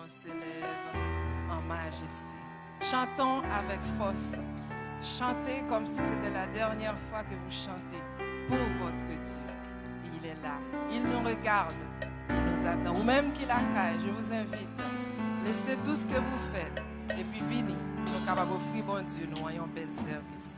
on s'élève en majesté. Chantons avec force. Chantez comme si c'était la dernière fois que vous chantez pour votre Dieu. Il est là. Il nous regarde. Il nous attend. Ou même qu'il accueille, je vous invite. Laissez tout ce que vous faites. Et puis venez. Nous sommes capables d'offrir bon Dieu. Nous ayons un bel service.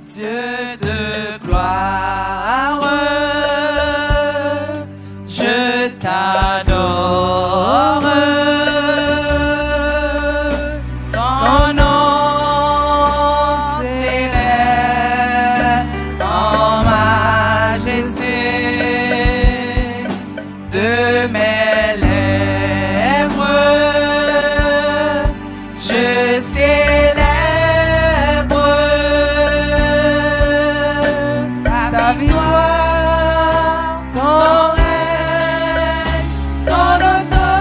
Dieu de gloire, je t'adore. Ton nom s'élève en majesté de mes lèvres. Je célèbre ta victoire, ton règne, ton autorité.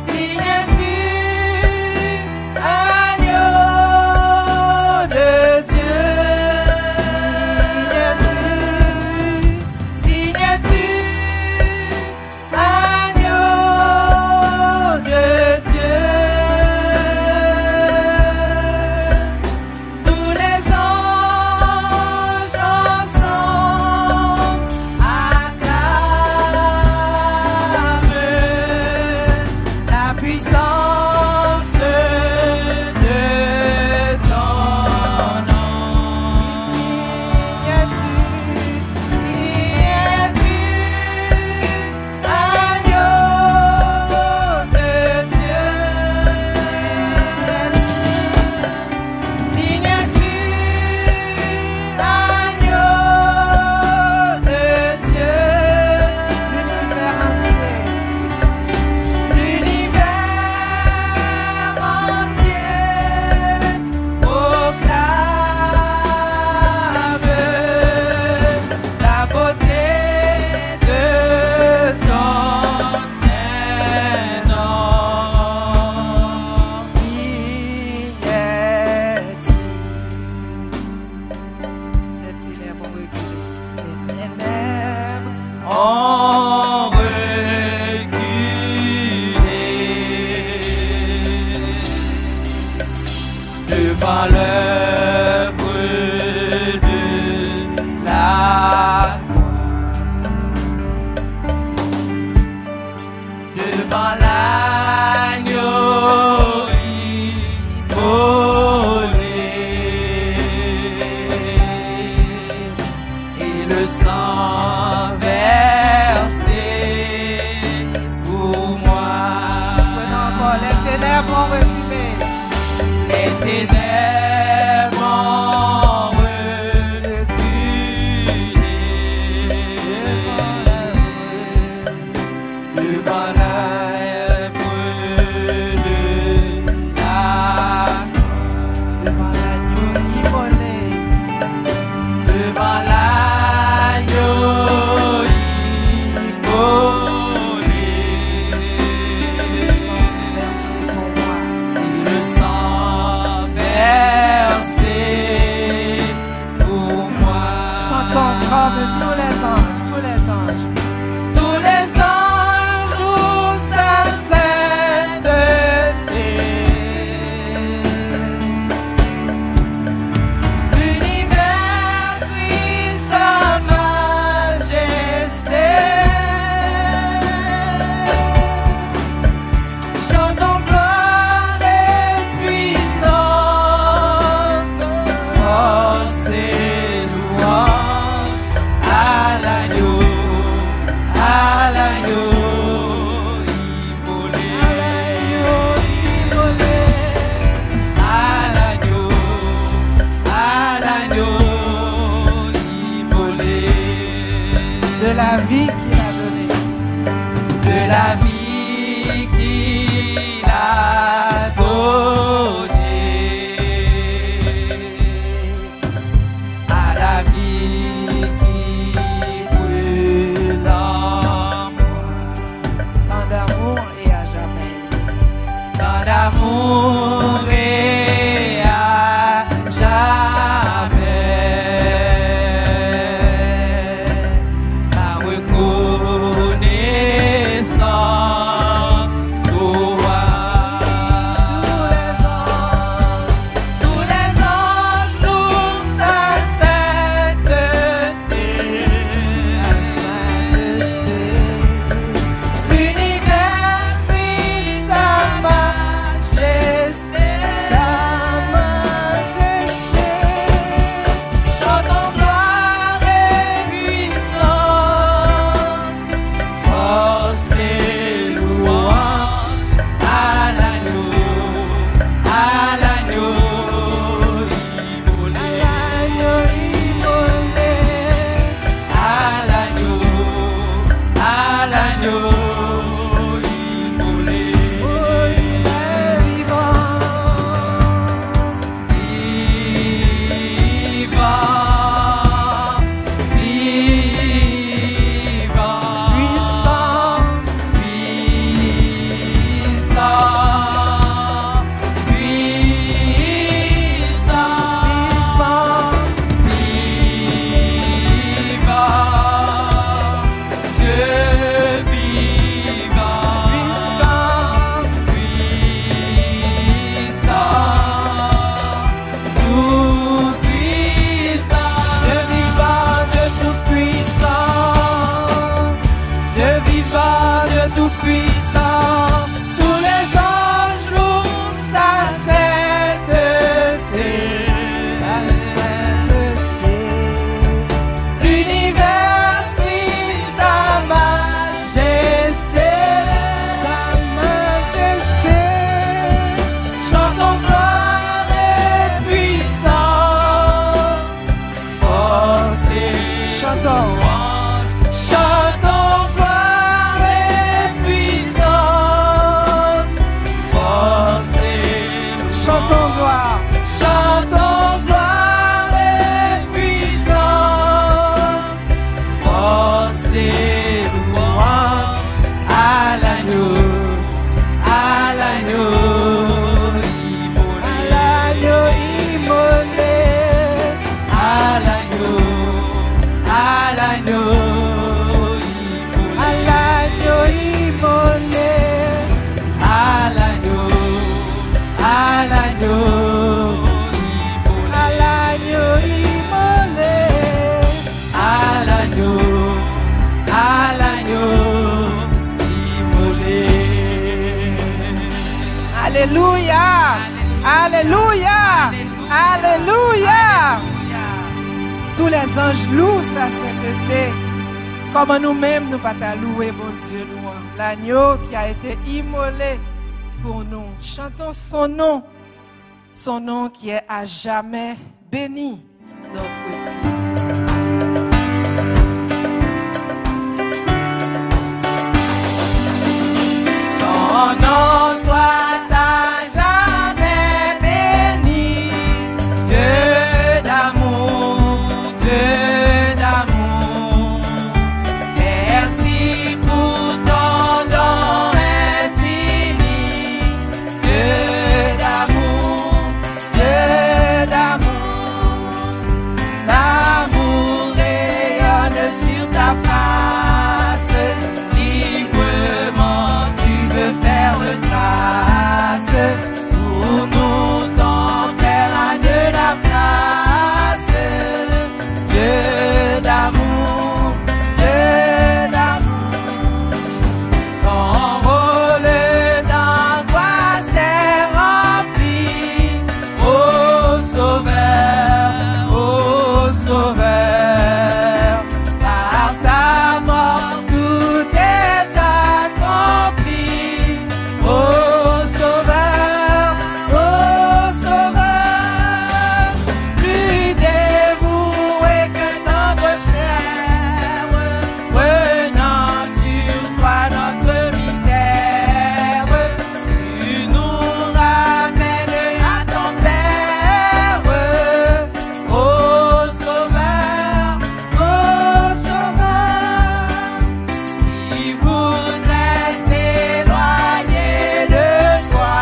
Digne es-tu, agneau de Dieu. Digne es-tu, agneau de Dieu. Tous les anges ensemble acclament la puissance de ton nom. Digne es-tu, agneau de Dieu. Digne es-tu, agneau de Dieu. L'univers entier proclame la beauté de ton saint nom. Digne es-tu. Les ténèbres ont reculé. Les ténèbres ont reculé devant l'œuvre de la croix, devant l'agneau immolé et le sang versé pour moi. Prenons encore. Les ténèbres ont reculé. Les ténèbres ont reculé devant l'œuvre de la croix, Devant l'agneau immolé. devant l'agneau immolé. Le sang versé pour moi. Et le sang versé pour moi. Chantons comme tous les anges, tous les anges. Tous les anges louent sa sainteté. L'univers crie sa majesté. Chantons gloire et puissance, force et louange à l'agneau immolé, à l'agneau immolé, De la vie qu'il a donnée. de la vie qu'il a donnée, à la vie qu'il Tout-Puissant, tous les anges louent sa sainteté, sa sainteté. L'univers crie sa majesté, sa majesté. Chantons gloire et puissance, force et chantons. Chantons gloire et puissance, force et chantons gloire et puissance, force et louange à l'agneau immolé, à l'agneau Alléluia, Alléluia, Alléluia. Tous les anges louent sa sainteté. Comme nous-mêmes, nous pas t'a louer, bon Dieu, nous. L'agneau qui a été immolé pour nous. Chantons son nom qui est à jamais béni, notre Dieu. Ton nom soit à jamais béni, Dieu d'amour, Dieu d'amour. Merci pour ton don infini, Dieu d'amour, Dieu d'amour. L'amour rayonne sur ta face, librement tu veux faire grâce. Pour nous, ton cœur a de la place. Dieu d'amour, Dieu d'amour. Ton rôle d'angoisse est rempli. Ô Sauveur, par ta mort tout est accompli. Ô Sauveur, plus dévoué qu'un tendre frère, prenant sur toi notre misère, tu nous ramènes à ton Père. Ô Sauveur, qui voudrait s'éloigner de toi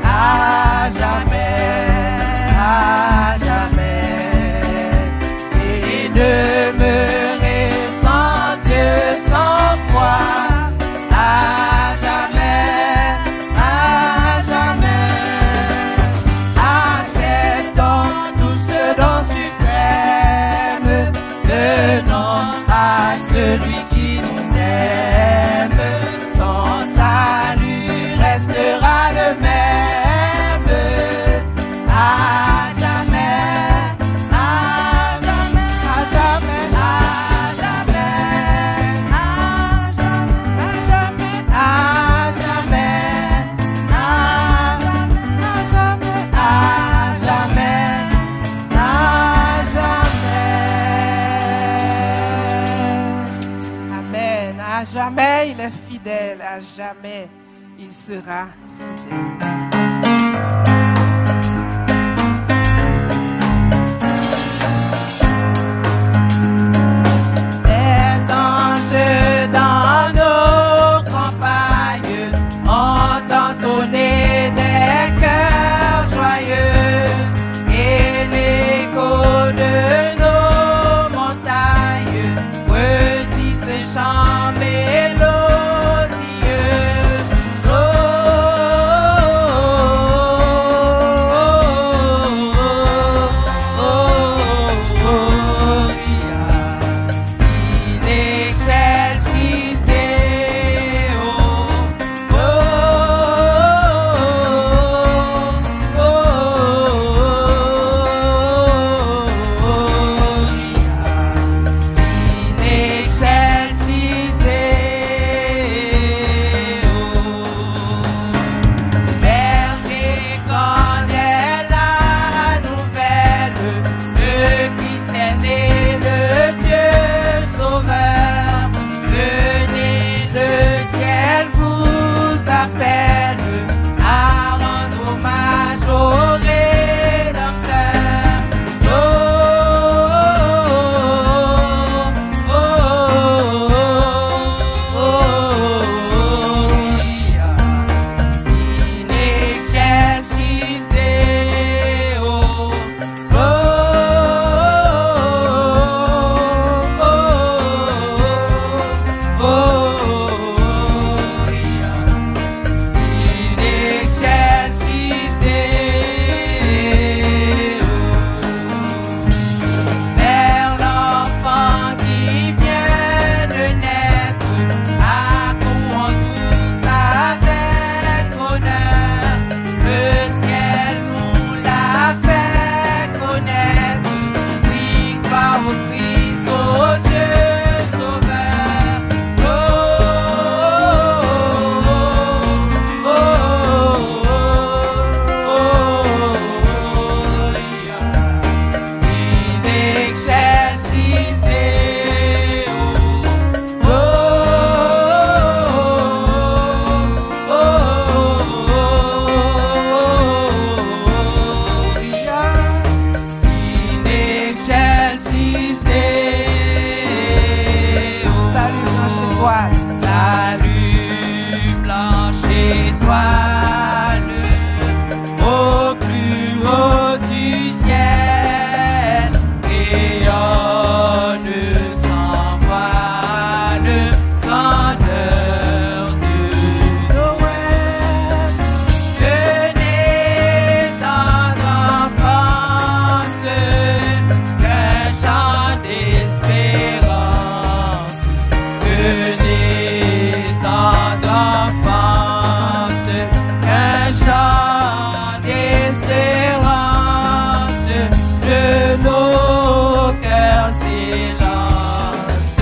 à jamais, et demeurer sans Dieu, sans foi, à jamais. Acceptons tout ce don suprême, venons à celui qui nous aime. Son salut restera le même, à jamais, à jamais, à jamais, à jamais, à jamais, à jamais, à jamais, à jamais, à jamais. Amen. À jamais, il est fidèle. À jamais, il sera fidèle. Des anges dans nos campagnes entendent tonner des cœurs joyeux, et l'écho de nos montagnes redit ce chant mélodieux. Oh, in excelsis Deo, étoiles. Salut, blanche étoile, au plus haut du ciel, rayonne sans voile, splendeur de Noël. Venez tendre enfance, qu'un chant d'espérance. Venez tendre enfance, qu'un chant d'espérance de nos cœurs s'élance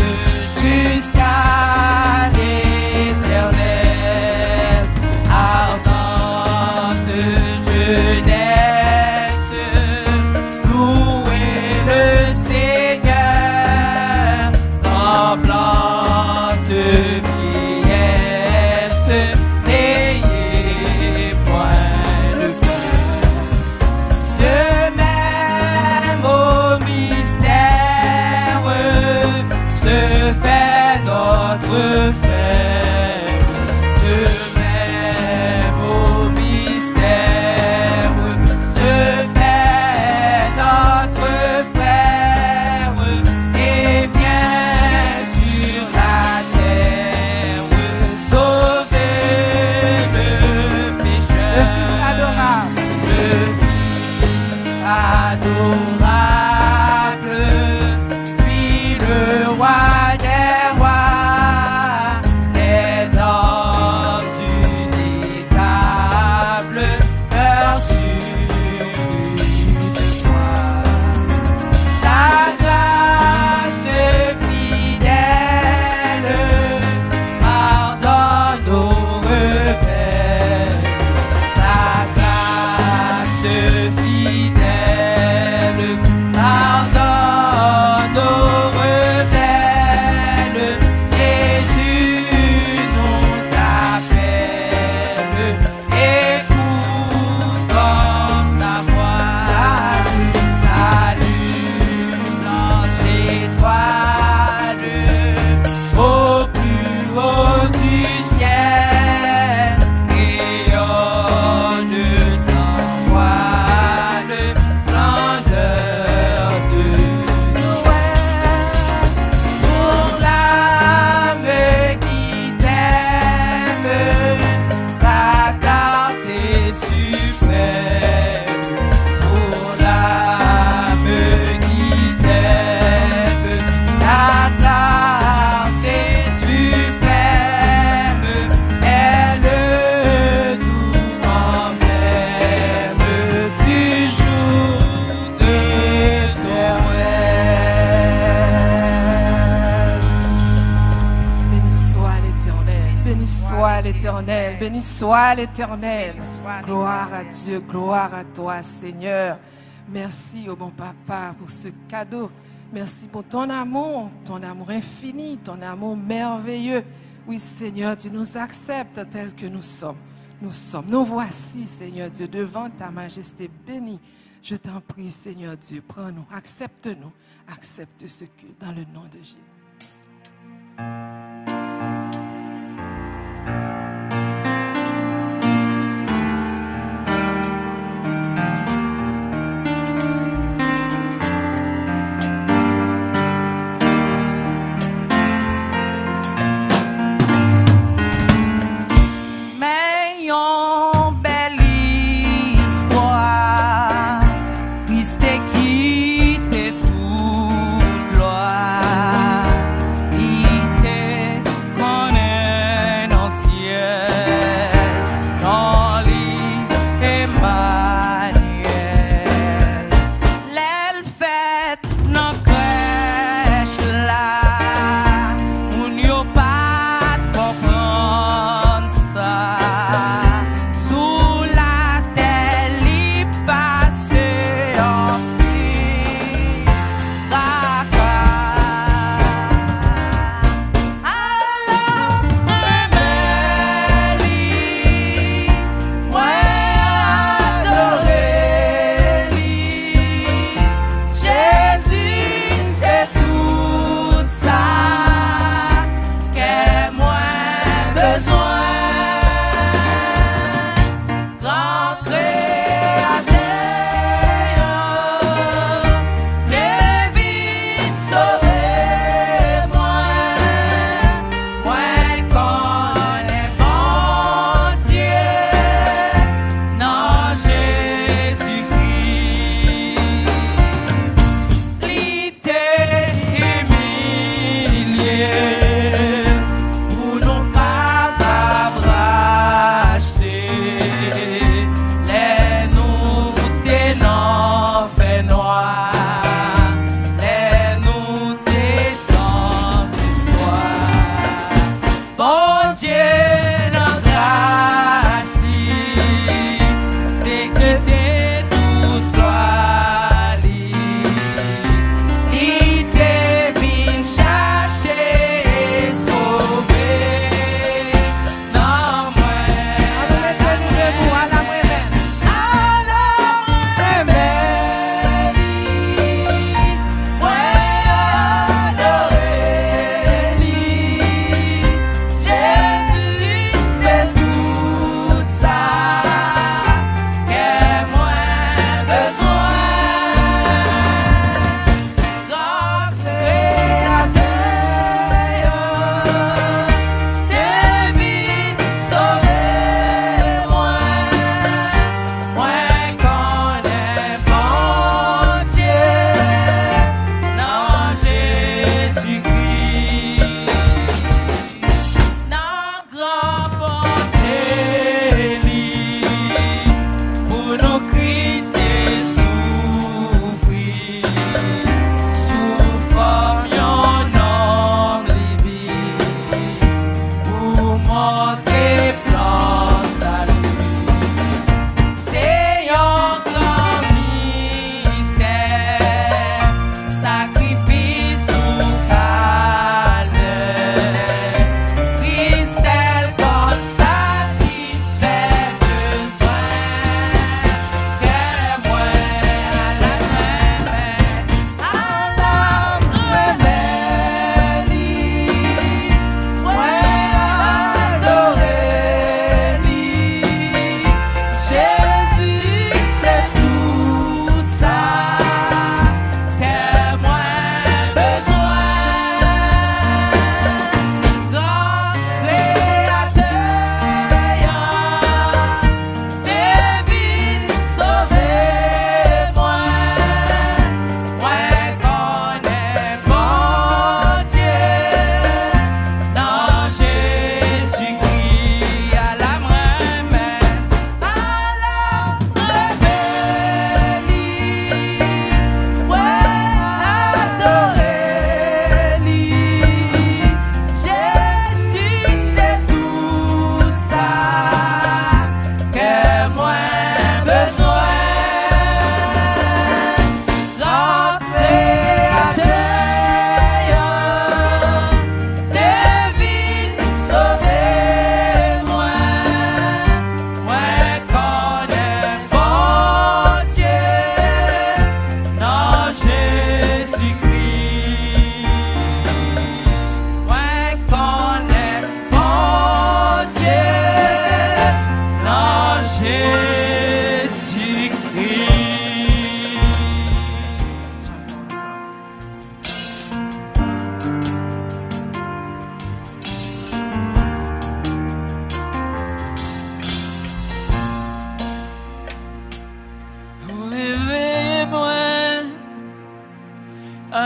jusqu'à l'éternel. Ardente jeunesse, louez le Seigneur. Tremblante vieillesse, n'ayez point de peur. Dieu même au mystère se fait notre frère. Dieu même au mystère se fait notre frère et vient sur la terre sauver le pécheur. Le Fils adorable. Le Fils adorable, lui le roi des rois, est dans une étable perçue de toi. Sa grâce fidèle pardonne nos rebelles. Sa grâce fidèle pardonne nos rebelles. Jésus nous appelle, écoutons sa voix. Salut, salut, blanche étoile, au plus haut du ciel, rayonne sans voile, splendeur de Noël. Pour l'âme qui t'aime, ta clarté suprême. Pour l'âme qui t'aime, ta clarté suprême est le doux emblème du jour éternel. Béni soit l'Éternel, béni soit l'Éternel, béni soit l'Éternel. Gloire à Dieu, gloire à toi, Seigneur. Merci au bon Papa pour ce cadeau. Merci pour ton amour infini, ton amour merveilleux. Oui, Seigneur, tu nous acceptes tels que nous sommes. Nous voici, Seigneur Dieu, devant ta majesté bénie. Je t'en prie, Seigneur Dieu, prends-nous, accepte-nous, accepte ce que dans le nom de Jésus. Mais yon belle histoire, Christ est quitté toute gloire. Il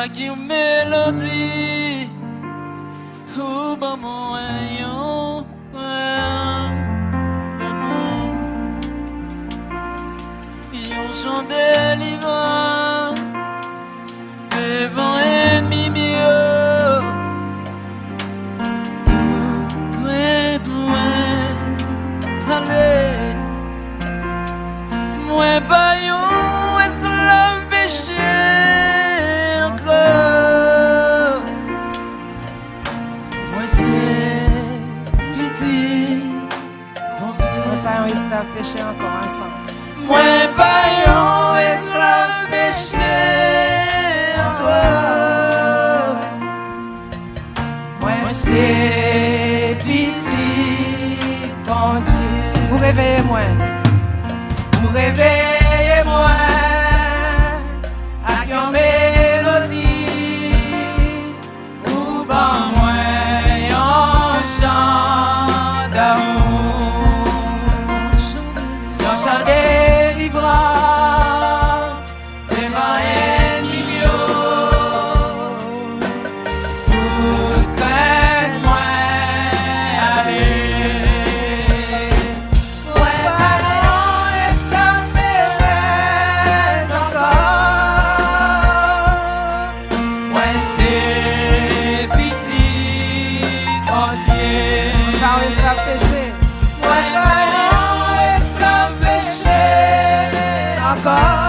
Avec une mélodie, ou bon moyen, yon chant délivrant, devant ennemi mieux, tout coin de moi, allez, moi pas yon esclave péché encore, moi c'est petit, bon Dieu, Moi pas un esclave péché encore ensemble. moi pas yon esclave péché encore. Moi c'est petit, bon Dieu. Vous réveillez moi. Vous réveillez moi avec une mélodie. Ou ben moi un chant d'amour. Un chant délivrance devant ennemi mieux. Tout crainte moi aller. Ouais, parents, esclaves péchés encore. Ouais, c'est pitié, oh Dieu. Pas un esclave péché. Ouais, parents, esclaves péchés encore.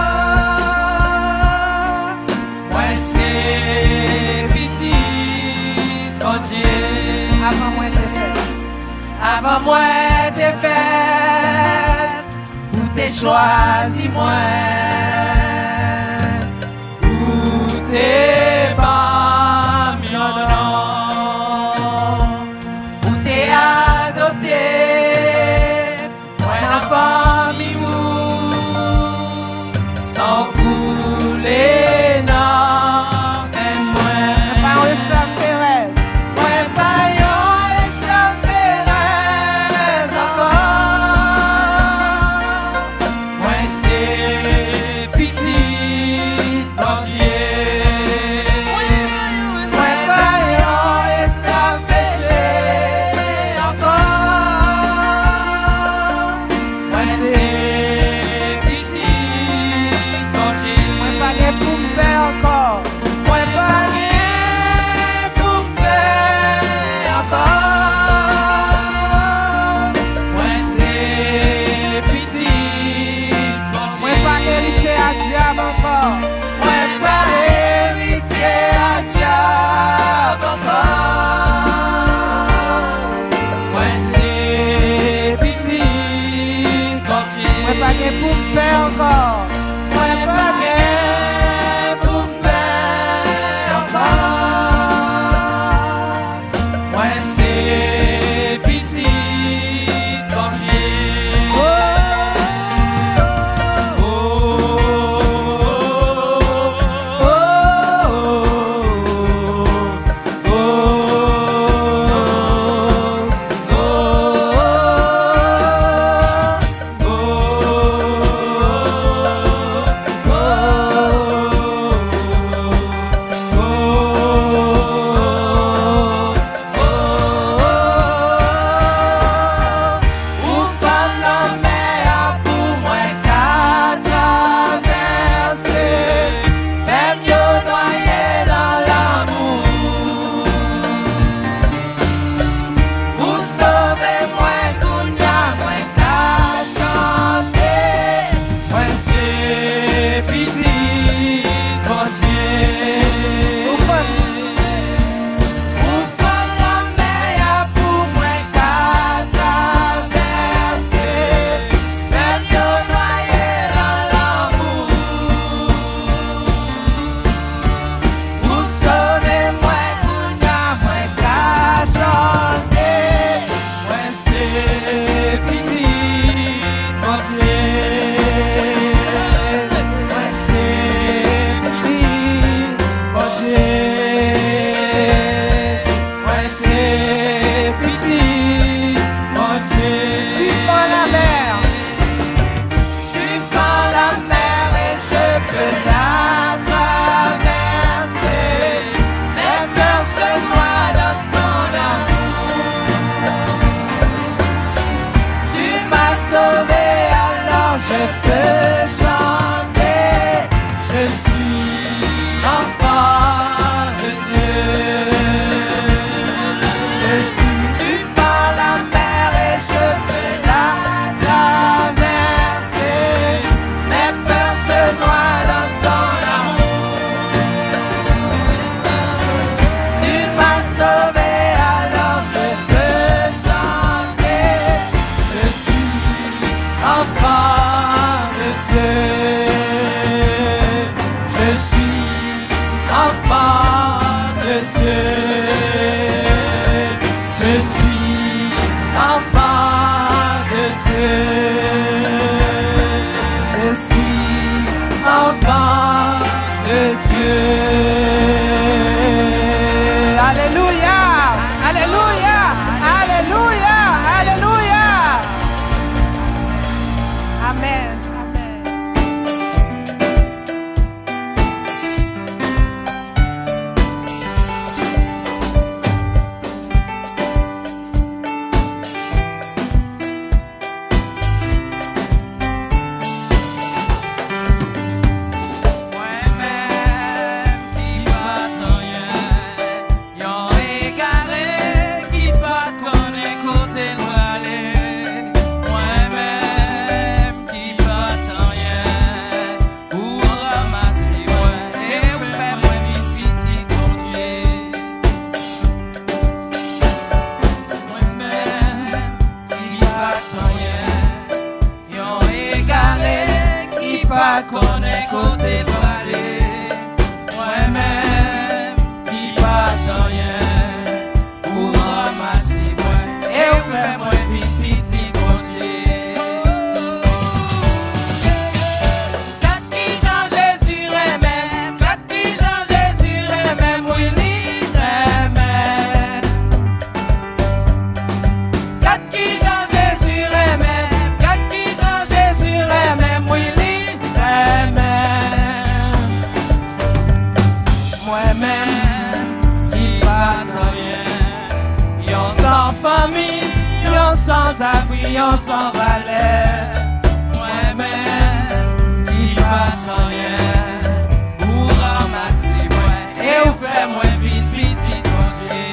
Ouais, c'est pitié, oh Dieu. Avant moi t'es fait. Avant moi t'es fait, ou t'es choisi moi, ou t'es pas mieux ou t'es adopté, moi la famille ou sans couler non, fais-moi. Pas un esclave Pérez. Ouais, pas yon esclave Pérez encore. Ouais, c'est enfant de Dieu. Je suis enfant de Dieu. Alléluia, alléluia, alléluia, alléluia. Amen, amen. Moi-même qui pas sans rien, yon égaré qui pas connaît côté aller. Moi-même qui pas sans rien, pour ramasser moi et vous faire moi vite petit bon Dieu. Moi-même qui pas sans rien, yon égaré qui pas connaît côté aller. Moi-même qui pas sans rien, pour ramasser moi et vous faire moi vite petit bon Dieu. Quatre qui Jean Jésus même, quatre qui Jean Jésus même, oui lui même. Quatre qui Jean Jésus même, quatre qui Jean Jésus même, oui lui même. Moi-même qui pas rien, yon sans famille, yon sans abri, yon sans valeur. Moi-même qui pas rien, pour ramasser moi et vous faire moi vite petit bon Dieu.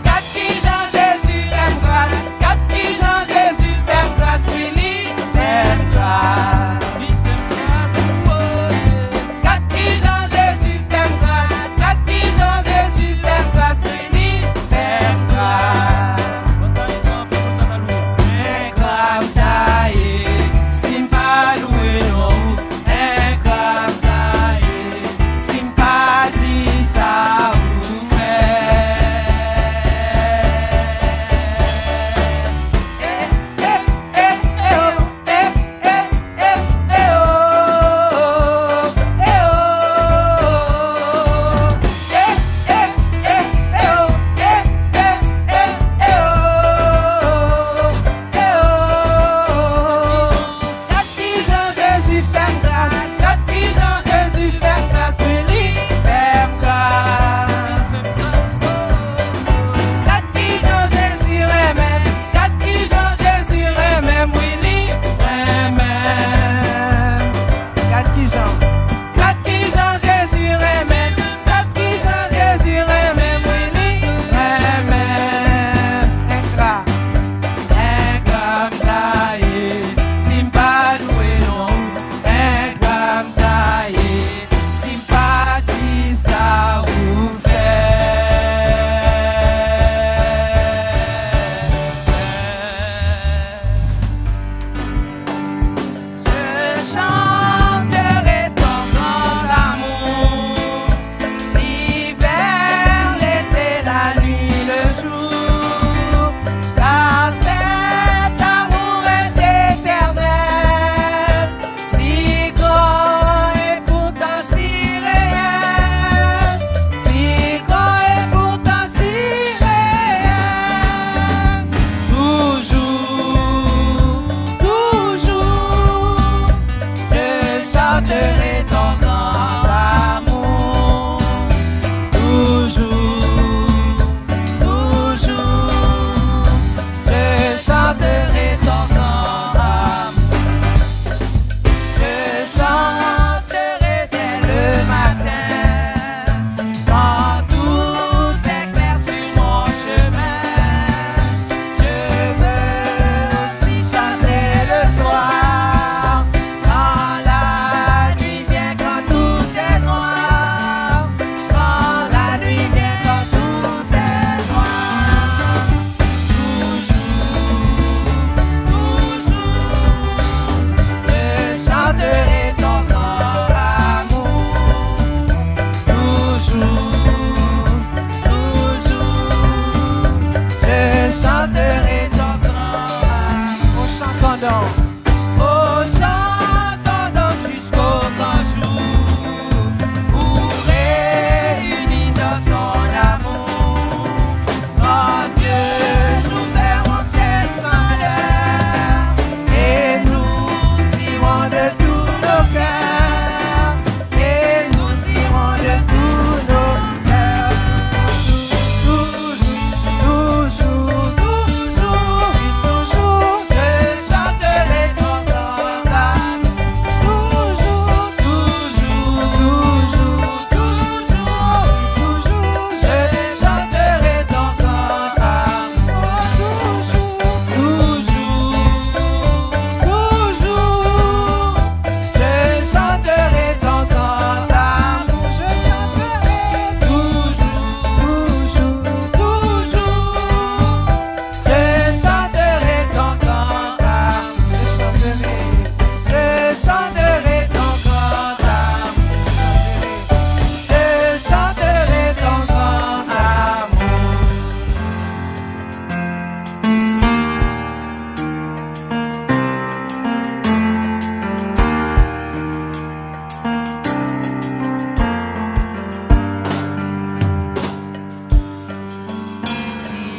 Quatre qui Jean Jésus aime grâce, quatre qui Jean Jésus aime grâce, oui lui aime grâce. Quatre qui Jean Jésus aime grâce, quatre qui Jean Jésus aime grâce, oui lui aime grâce. Un grave taillé, si m'pas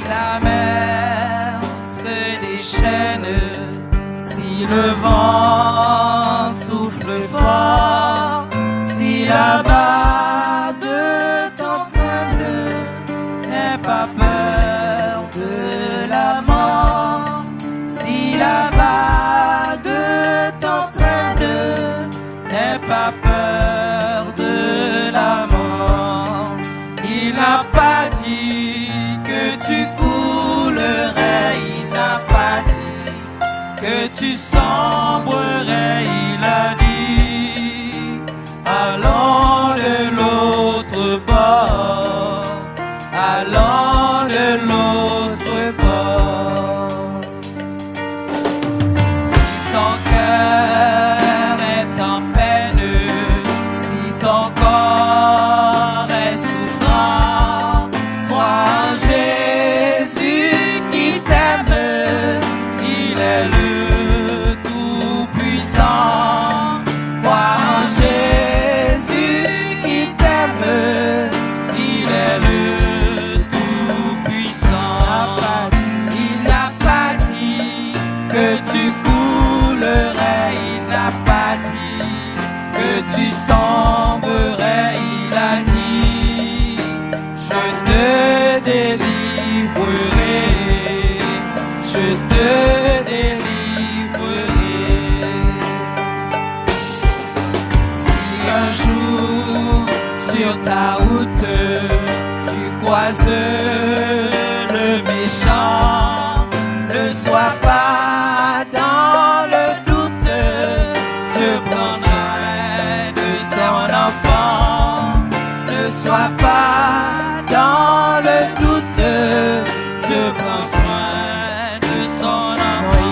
la mer se déchaîne, si le vent souffle fort, si la vague t'entraîne, n'aie pas peur de la mort. Si la vague t'entraîne, n'aie pas peur de la mort. Il n'a pas dit que tu coulerais, il n'a pas dit que tu sombrerais, il a dit allons de l'autre bord, allons de l'autre bord. Si ton cœur est en peine, si ton corps est souffrant, crois en Jésus qui t'aime, il est le Tout-Puissant. Crois en Jésus qui t'aime, il est le Tout-Puissant. Il n'a pas dit que tu coulerais, il n'a pas dit que tu sombrerais, il a dit je te délivrerai, je te délivrerai. Si un jour sur ta route tu croises le méchant, ne sois pas dans le doute, Dieu prend soin de son enfant. Ne sois pas dans le doute, Dieu prend soin de son enfant.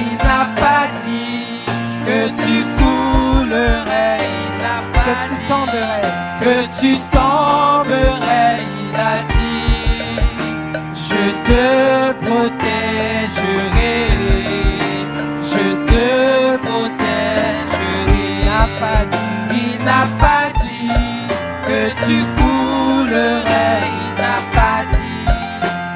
Il n'a pas dit que tu coulerais, il n'a pas Que tu tomberais. que tu tomberais, il a dit je te protégerai, je te protégerai. Il n'a pas dit que tu coulerais, il n'a pas dit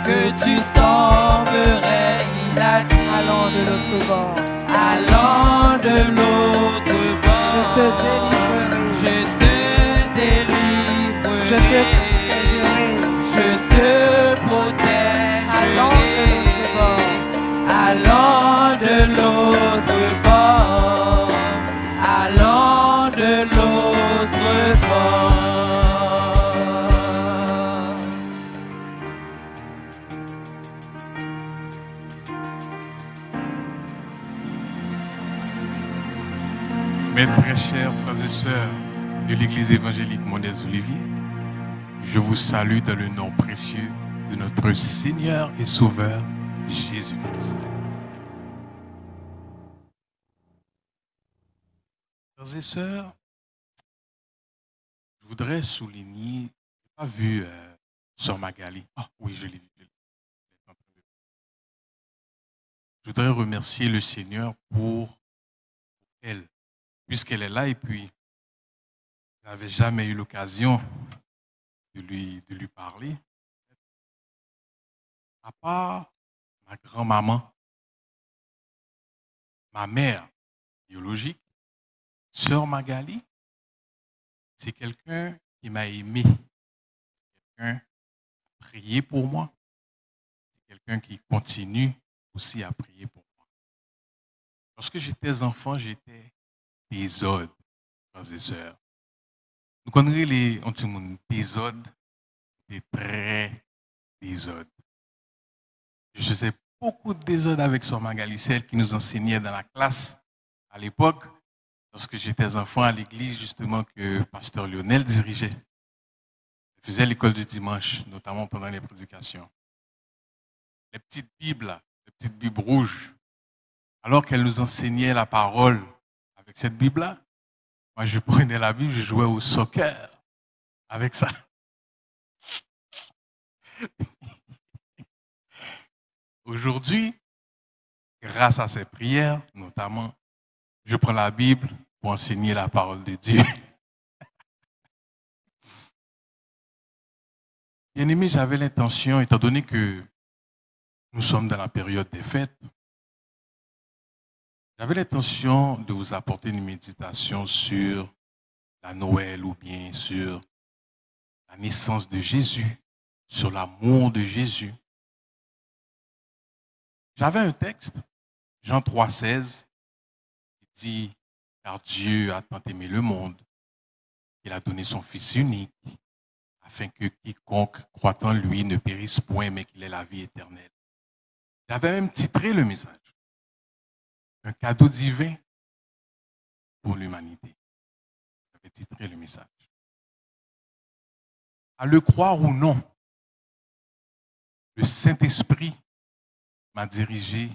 que tu tomberais, il a dit Allons de l'autre bord. allons de l'autre bord. Je te délivrerai. Je te délivrerai. Je te protégerai. Je te protégerai. Allons de l'autre bord. Allons de l'autre bord. Mes très chers frères et sœurs de l'Église évangélique Mondes-Olivier, je vous salue dans le nom précieux de notre Seigneur et Sauveur Jésus-Christ. Frères et sœurs, je voudrais souligner, je n'ai pas vu Sœur Magali. Ah oui, je l'ai vu. Je voudrais remercier le Seigneur pour elle, puisqu'elle est là et puis je n'avais jamais eu l'occasion de lui parler. À part ma grand-maman, ma mère biologique, Sœur Magali, c'est quelqu'un qui m'a aimé, quelqu'un qui a prié pour moi, c'est quelqu'un qui continue aussi à prier pour moi. Lorsque j'étais enfant, j'étais désordre, frères et sœurs. Nous connaissons les désordres, des très désordres. Je faisais beaucoup de désordre avec Sœur Magali, celle qui nous enseignait dans la classe à l'époque, lorsque j'étais enfant à l'église, justement, que Pasteur Lionel dirigeait. Elle faisait l'école du dimanche, notamment pendant les prédications. Les petites Bibles, les petites Bibles rouges. Alors qu'elle nous enseignait la parole avec cette Bible-là, moi je prenais la Bible, je jouais au soccer avec ça. Aujourd'hui, grâce à ces prières, notamment, je prends la Bible pour enseigner la parole de Dieu. Bien aimé, j'avais l'intention, étant donné que nous sommes dans la période des fêtes, j'avais l'intention de vous apporter une méditation sur la Noël ou bien sur la naissance de Jésus, sur l'amour de Jésus. J'avais un texte, Jean 3,16, qui dit « Car Dieu a tant aimé le monde, qu'il a donné son Fils unique, afin que quiconque croit en lui ne périsse point, mais qu'il ait la vie éternelle. » J'avais même titré le message « Un cadeau divin pour l'humanité ». J'avais titré le message. À le croire ou non, le Saint-Esprit m'a dirigé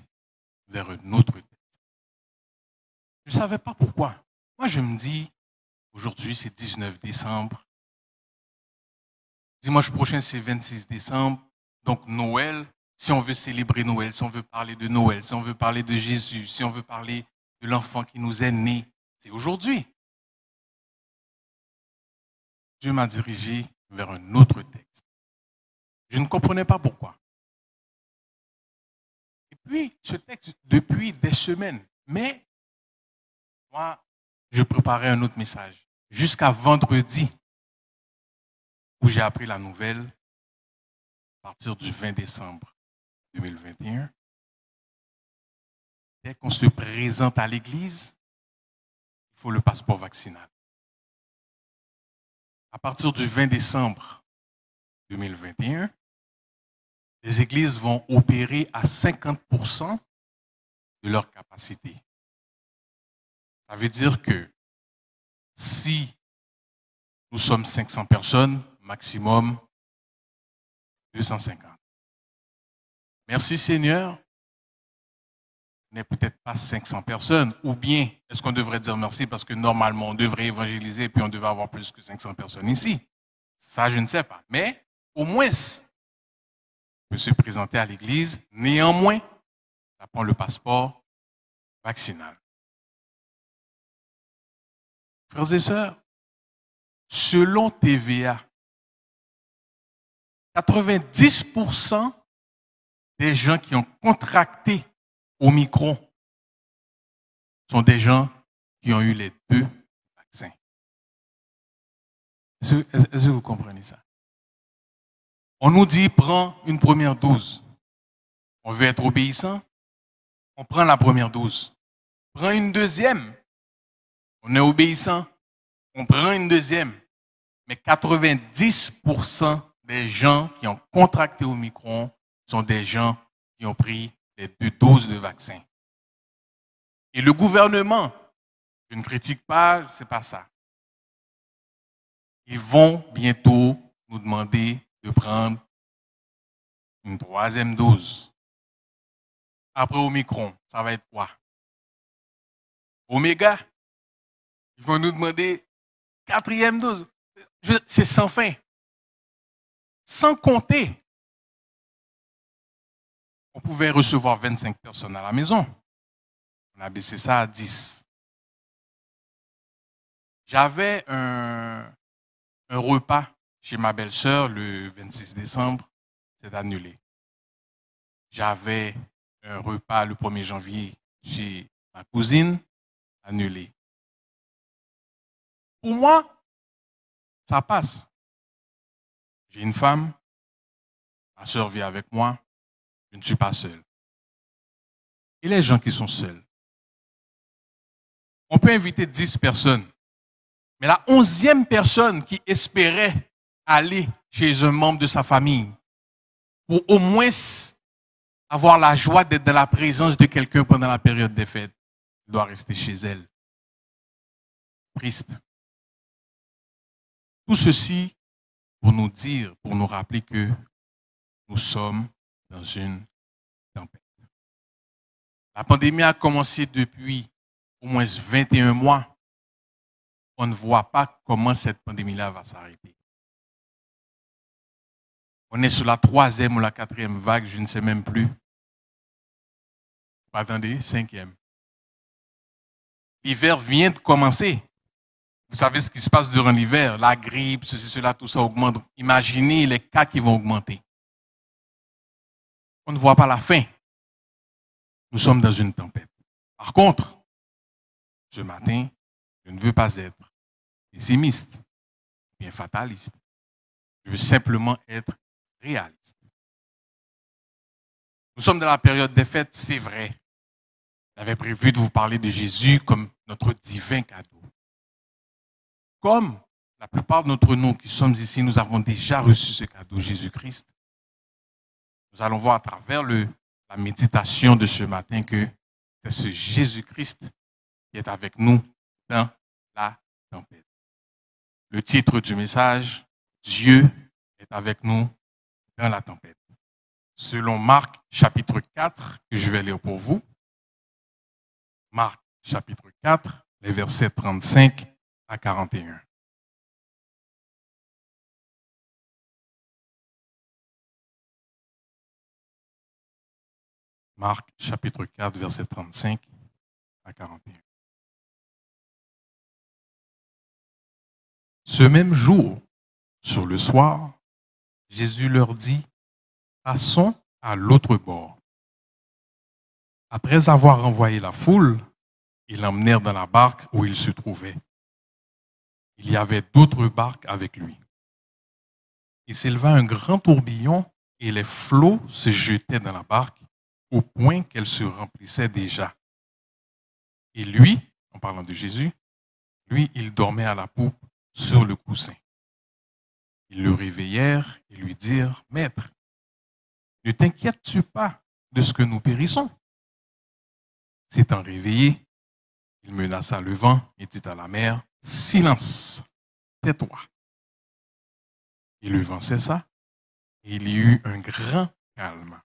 vers un autre texte. Je ne savais pas pourquoi. Moi, je me dis, aujourd'hui, c'est 19 décembre. Dimanche prochain, c'est 26 décembre. Donc, Noël, si on veut célébrer Noël, si on veut parler de Noël, si on veut parler de Jésus, si on veut parler de l'enfant qui nous est né, c'est aujourd'hui. Dieu m'a dirigé vers un autre texte. Je ne comprenais pas pourquoi. Et puis, ce texte, depuis des semaines, mais moi, je préparais un autre message. Jusqu'à vendredi, où j'ai appris la nouvelle, à partir du 20 décembre 2021, dès qu'on se présente à l'église, il faut le passeport vaccinal. À partir du 20 décembre 2021, les églises vont opérer à 50% de leur capacité. Ça veut dire que si nous sommes 500 personnes, maximum 250. Merci Seigneur, on n'est peut-être pas 500 personnes, ou bien est-ce qu'on devrait dire merci parce que normalement on devrait évangéliser et puis on devrait avoir plus que 500 personnes ici. Ça, je ne sais pas. Mais au moins, on peut se présenter à l'église. Néanmoins, ça prend le passeport vaccinal. Frères et sœurs, selon TVA, 90% des gens qui ont contracté Omicron sont des gens qui ont eu les 2 vaccins. Est-ce que vous comprenez ça? On nous dit, prends une première dose. On veut être obéissant, on prend la première dose. Prends une deuxième. On est obéissant, on prend une deuxième. Mais 90% des gens qui ont contracté Omicron sont des gens qui ont pris les 2 doses de vaccin. Et le gouvernement, je ne critique pas, c'est pas ça. Ils vont bientôt nous demander de prendre une 3e dose. Après Omicron, ça va être quoi? Oméga, ils vont nous demander 4e dose. C'est sans fin. Sans compter, on pouvait recevoir 25 personnes à la maison. On a baissé ça à 10. J'avais un repas chez ma belle-sœur le 26 décembre, c'est annulé. J'avais un repas le 1er janvier chez ma cousine, annulé. Pour moi, ça passe. J'ai une femme, ma sœur vit avec moi, je ne suis pas seul. Et les gens qui sont seuls? On peut inviter 10 personnes, mais la 11e personne qui espérait aller chez un membre de sa famille pour au moins avoir la joie d'être dans la présence de quelqu'un pendant la période des fêtes, doit rester chez elle. Triste. Tout ceci pour nous dire, pour nous rappeler que nous sommes dans une tempête. La pandémie a commencé depuis au moins 21 mois. On ne voit pas comment cette pandémie-là va s'arrêter. On est sur la 3e ou la 4e vague, je ne sais même plus. Attendez, 5e. L'hiver vient de commencer. Vous savez ce qui se passe durant l'hiver, la grippe, ceci, cela, tout ça augmente. Imaginez les cas qui vont augmenter. On ne voit pas la fin. Nous sommes dans une tempête. Par contre, ce matin, je ne veux pas être pessimiste, bien fataliste. Je veux simplement être réaliste. Nous sommes dans la période des fêtes, c'est vrai. J'avais prévu de vous parler de Jésus comme notre divin cadeau. Comme la plupart d'entre nous qui sommes ici, nous avons déjà reçu ce cadeau, Jésus-Christ. Nous allons voir à travers la méditation de ce matin que c'est ce Jésus-Christ qui est avec nous dans la tempête. Le titre du message, Dieu est avec nous dans la tempête. Selon Marc chapitre 4, que je vais lire pour vous. Marc chapitre 4, les versets 35 à 41. Marc chapitre 4, versets 35 à 41. Ce même jour, sur le soir, Jésus leur dit, passons à l'autre bord. Après avoir renvoyé la foule, ils l'emmenèrent dans la barque où il se trouvait. Il y avait d'autres barques avec lui. Il s'éleva un grand tourbillon et les flots se jetaient dans la barque au point qu'elle se remplissait déjà. Et lui, en parlant de Jésus, lui, il dormait à la poupe sur le coussin. Ils le réveillèrent et lui dirent, « Maître, ne t'inquiètes-tu pas de ce que nous périssons ?» S'étant réveillé, il menaça le vent et dit à la mer, « Silence, tais-toi. » Et le vent cessa et il y eut un grand calme.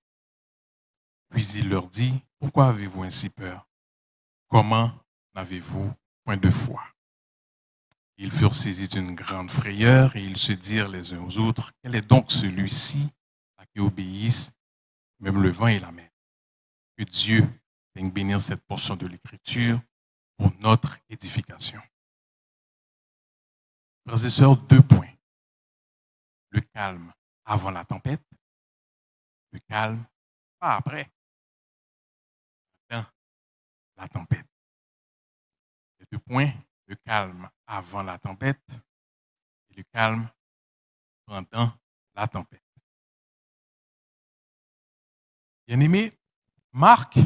Puis il leur dit, « Pourquoi avez-vous ainsi peur? Comment n'avez-vous point de foi? » Ils furent saisis d'une grande frayeur et ils se dirent les uns aux autres, « Quel est donc celui-ci à qui obéissent même le vent et la mer? » Que Dieu daigne bénir cette portion de l'Écriture pour notre édification. Frères et sœurs, 2 points. Le calme avant la tempête, le calme pas après, dans la tempête. Les 2 points, le calme avant la tempête et le calme pendant la tempête. Bien-aimé, Marc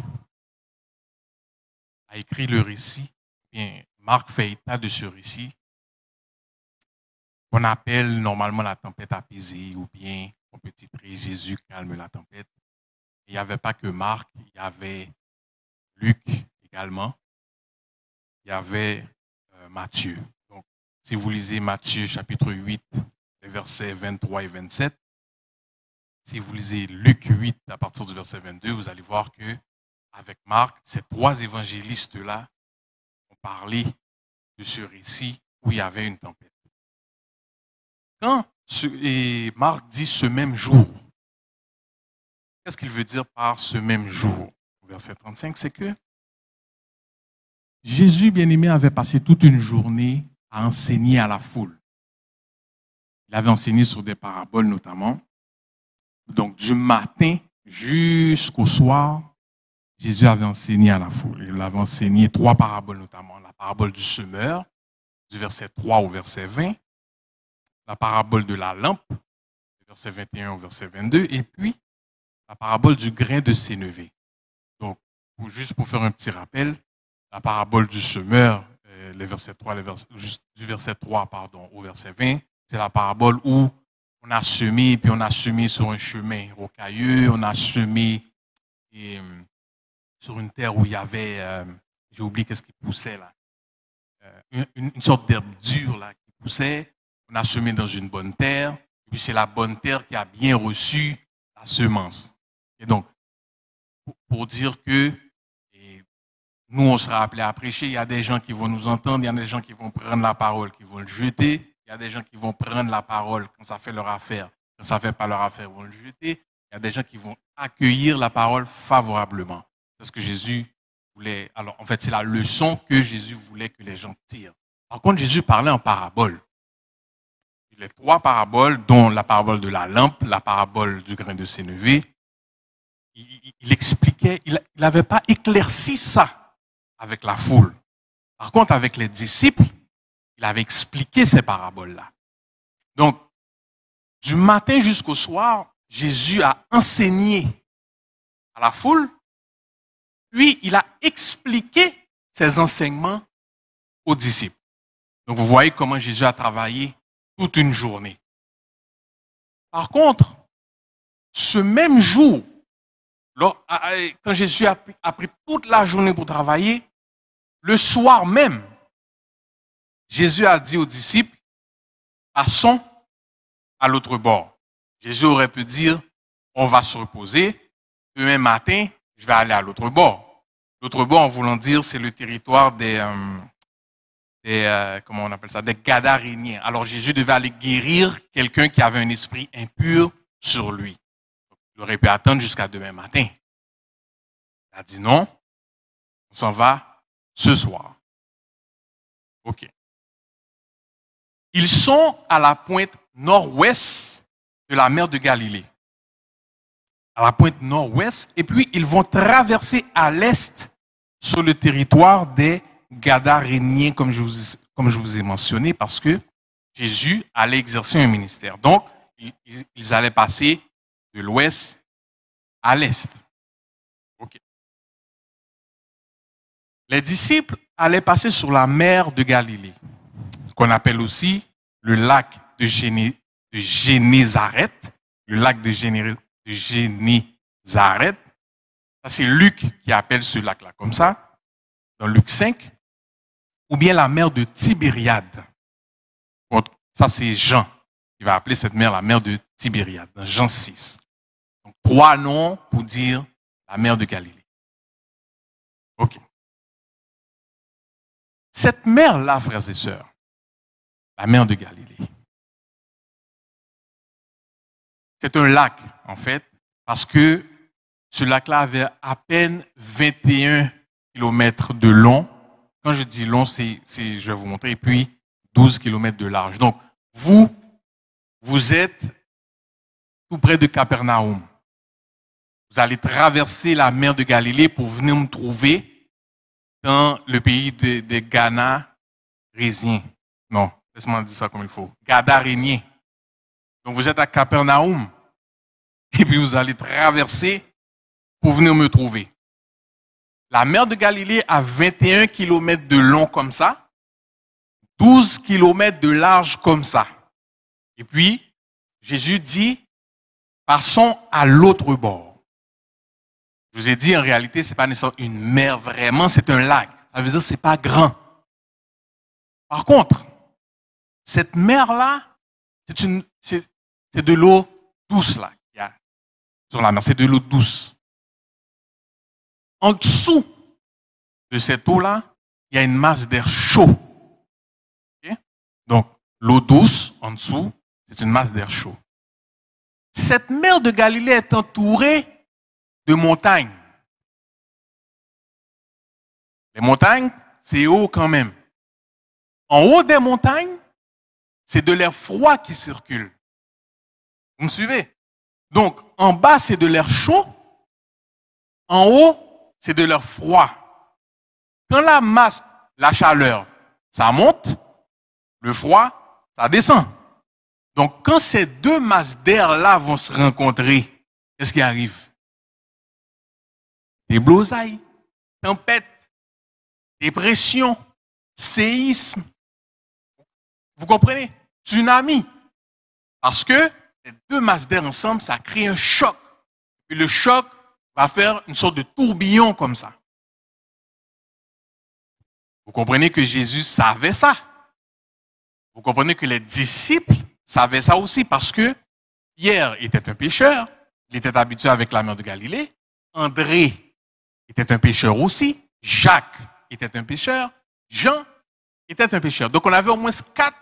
a écrit le récit, bien, Marc fait état de ce récit qu'on appelle normalement la tempête apaisée ou bien, on peut titrer Jésus calme la tempête. Il n'y avait pas que Marc, il y avait Luc également, il y avait Matthieu. Donc, si vous lisez Matthieu chapitre 8, les versets 23 et 27, si vous lisez Luc 8 à partir du verset 22, vous allez voir que avec Marc, ces 3 évangélistes-là ont parlé de ce récit où il y avait une tempête. Quand Marc dit ce même jour, qu'est-ce qu'il veut dire par ce même jour? Au verset 35, c'est que Jésus, bien-aimé, avait passé toute une journée à enseigner à la foule. Il avait enseigné sur des paraboles notamment. Donc, du matin jusqu'au soir, Jésus avait enseigné à la foule. Il avait enseigné 3 paraboles notamment. La parabole du semeur, du verset 3 au verset 20. La parabole de la lampe, du verset 21 au verset 22. Et puis, la parabole du grain de sénévé. Donc, juste pour faire un petit rappel, la parabole du semeur, du verset 3 au verset 20, c'est la parabole où on a semé, puis on a semé sur un chemin rocailleux, on a semé sur une terre où il y avait, j'ai oublié qu'est-ce qui poussait là, une sorte d'herbe dure là qui poussait. On a semé dans une bonne terre, et puis c'est la bonne terre qui a bien reçu la semence. Et donc, pour dire que nous, on sera appelés à prêcher, il y a des gens qui vont nous entendre, il y a des gens qui vont prendre la parole, qui vont le jeter, il y a des gens qui vont prendre la parole quand ça fait leur affaire, quand ça ne fait pas leur affaire, ils vont le jeter, il y a des gens qui vont accueillir la parole favorablement. C'est ce que Jésus voulait. Alors, en fait, c'est la leçon que Jésus voulait que les gens tirent. Par contre, Jésus parlait en parabole. Les 3 paraboles, dont la parabole de la lampe, la parabole du grain de sénévé, il expliquait, il n'avait pas éclairci ça avec la foule. Par contre, avec les disciples, il avait expliqué ces paraboles-là. Donc, du matin jusqu'au soir, Jésus a enseigné à la foule, puis il a expliqué ses enseignements aux disciples. Donc, vous voyez comment Jésus a travaillé toute une journée. Par contre, ce même jour, quand Jésus a pris toute la journée pour travailler, le soir même, Jésus a dit aux disciples, passons à l'autre bord. Jésus aurait pu dire, on va se reposer, demain matin, je vais aller à l'autre bord. L'autre bord, en voulant dire, c'est le territoire comment on appelle ça, des Gadaréniens. Alors Jésus devait aller guérir quelqu'un qui avait un esprit impur sur lui. Il aurait pu attendre jusqu'à demain matin. Il a dit non, on s'en va ce soir. OK. Ils sont à la pointe nord-ouest de la mer de Galilée. À la pointe nord-ouest, et puis ils vont traverser à l'est sur le territoire des Gadaréniens, comme je vous ai mentionné, parce que Jésus allait exercer un ministère. Donc, ils allaient passer de l'ouest à l'est. OK. Les disciples allaient passer sur la mer de Galilée, qu'on appelle aussi le lac de Génézareth, le lac de Génézareth. Ça, c'est Luc qui appelle ce lac-là comme ça, dans Luc 5, ou bien la mer de Tibériade. Ça, c'est Jean qui va appeler cette mer la mer de Tibériade, dans Jean 6. Donc, 3 noms pour dire la mer de Galilée. OK. Cette mer-là, frères et sœurs, la mer de Galilée, c'est un lac, en fait, parce que ce lac-là avait à peine 21 kilomètres de long. Quand je dis long, je vais vous montrer, et puis 12 kilomètres de large. Donc, vous êtes tout près de Capernaum. Vous allez traverser la mer de Galilée pour venir me trouver dans le pays des Gadaréniens. Non, laisse-moi dire ça comme il faut. Gadaréniens. Donc, vous êtes à Capernaum, et puis vous allez traverser pour venir me trouver. La mer de Galilée a 21 kilomètres de long comme ça, 12 kilomètres de large comme ça. Et puis, Jésus dit, passons à l'autre bord. Je vous ai dit, en réalité, ce n'est pas nécessairement une mer vraiment, c'est un lac. Ça veut dire que ce n'est pas grand. Par contre, cette mer-là, c'est de l'eau douce là qu'il y a sur la mer. C'est de l'eau douce. En dessous de cette eau-là, il y a une masse d'air chaud. Okay? Donc, l'eau douce, en dessous, c'est une masse d'air chaud. Cette mer de Galilée est entourée de montagnes. Les montagnes, c'est haut quand même. En haut des montagnes, c'est de l'air froid qui circule. Vous me suivez? Donc, en bas, c'est de l'air chaud. En haut, c'est de l'air froid. Quand la chaleur, ça monte, le froid, ça descend. Donc, quand ces deux masses d'air-là vont se rencontrer, qu'est-ce qui arrive? Des broussailles, tempêtes, dépression, séisme. Vous comprenez? Tsunami. Parce que les deux masses d'air ensemble, ça crée un choc. Et le choc va faire une sorte de tourbillon comme ça. Vous comprenez que Jésus savait ça. Vous comprenez que les disciples savaient ça aussi parce que Pierre était un pêcheur. Il était habitué avec la mer de Galilée. André était un pêcheur aussi. Jacques était un pêcheur. Jean était un pêcheur. Donc on avait au moins 4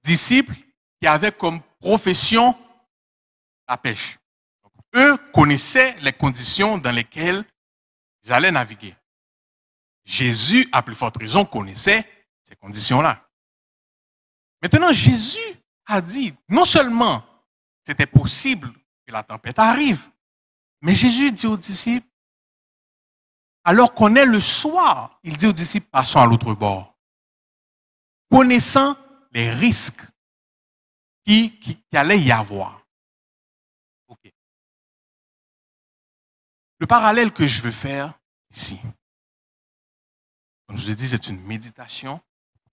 disciples qui avaient comme profession la pêche. Donc, eux connaissaient les conditions dans lesquelles ils allaient naviguer. Jésus, à plus forte raison, connaissait ces conditions-là. Maintenant, Jésus a dit, non seulement c'était possible que la tempête arrive, mais Jésus dit aux disciples, alors qu'on est le soir, il dit aux disciples, passons à l'autre bord. Connaissant les risques qui allait y avoir. Okay. Le parallèle que je veux faire ici, comme je vous ai dit, c'est une méditation,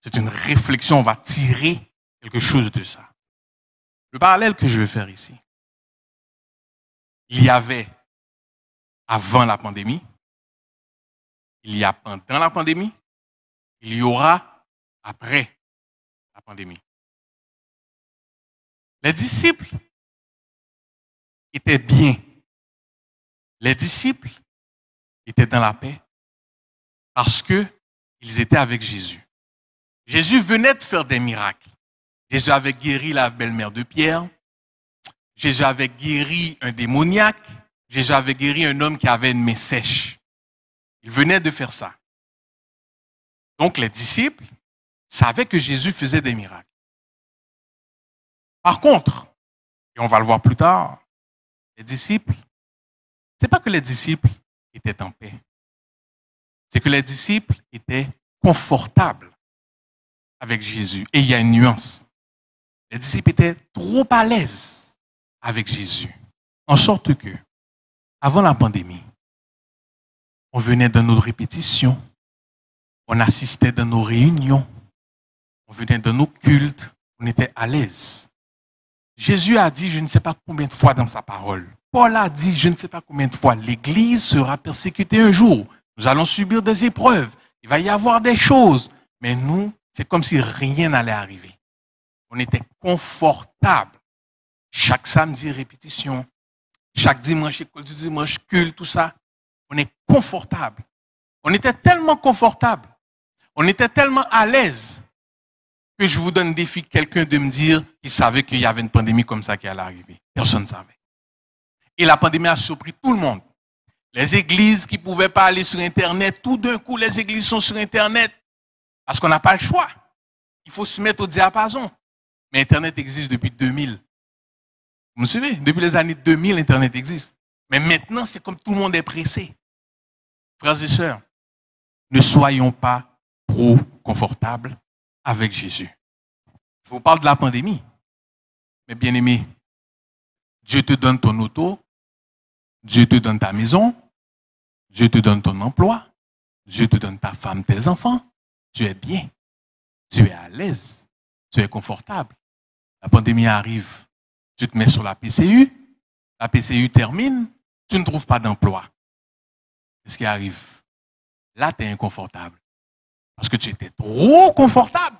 c'est une réflexion, on va tirer quelque chose de ça. Le parallèle que je veux faire ici, il y avait avant la pandémie, il y a pendant la pandémie, il y aura après la pandémie. Les disciples étaient bien. Les disciples étaient dans la paix parce qu'ils étaient avec Jésus. Jésus venait de faire des miracles. Jésus avait guéri la belle-mère de Pierre. Jésus avait guéri un démoniaque. Jésus avait guéri un homme qui avait une main sèche. Il venait de faire ça. Donc les disciples savaient que Jésus faisait des miracles. Par contre, et on va le voir plus tard, les disciples, c'est pas que les disciples étaient en paix. C'est que les disciples étaient confortables avec Jésus. Et il y a une nuance. Les disciples étaient trop à l'aise avec Jésus. En sorte que, avant la pandémie, on venait dans nos répétitions, on assistait dans nos réunions, on venait dans nos cultes, on était à l'aise. Jésus a dit, je ne sais pas combien de fois dans sa parole, Paul a dit, je ne sais pas combien de fois, l'Église sera persécutée un jour. Nous allons subir des épreuves. Il va y avoir des choses. Mais nous, c'est comme si rien n'allait arriver. On était confortables. Chaque samedi, répétition. Chaque dimanche, école du dimanche, culte, tout ça. On est confortable. On était tellement confortable. On était tellement à l'aise que je vous donne le défi quelqu'un de me dire qu'il savait qu'il y avait une pandémie comme ça qui allait arriver. Personne ne savait. Et la pandémie a surpris tout le monde. Les églises qui ne pouvaient pas aller sur Internet, tout d'un coup, les églises sont sur Internet parce qu'on n'a pas le choix. Il faut se mettre au diapason. Mais Internet existe depuis 2000. Vous me suivez? Depuis les années 2000, Internet existe. Mais maintenant, c'est comme tout le monde est pressé. Frères et sœurs, ne soyons pas trop confortables avec Jésus. Je vous parle de la pandémie. Mais bien aimé, Dieu te donne ton auto, Dieu te donne ta maison, Dieu te donne ton emploi, Dieu te donne ta femme, tes enfants. Tu es bien, tu es à l'aise, tu es confortable. La pandémie arrive, tu te mets sur la PCU termine, tu ne trouves pas d'emploi. Qu'est-ce qui arrive? Là, tu es inconfortable. Parce que tu étais trop confortable.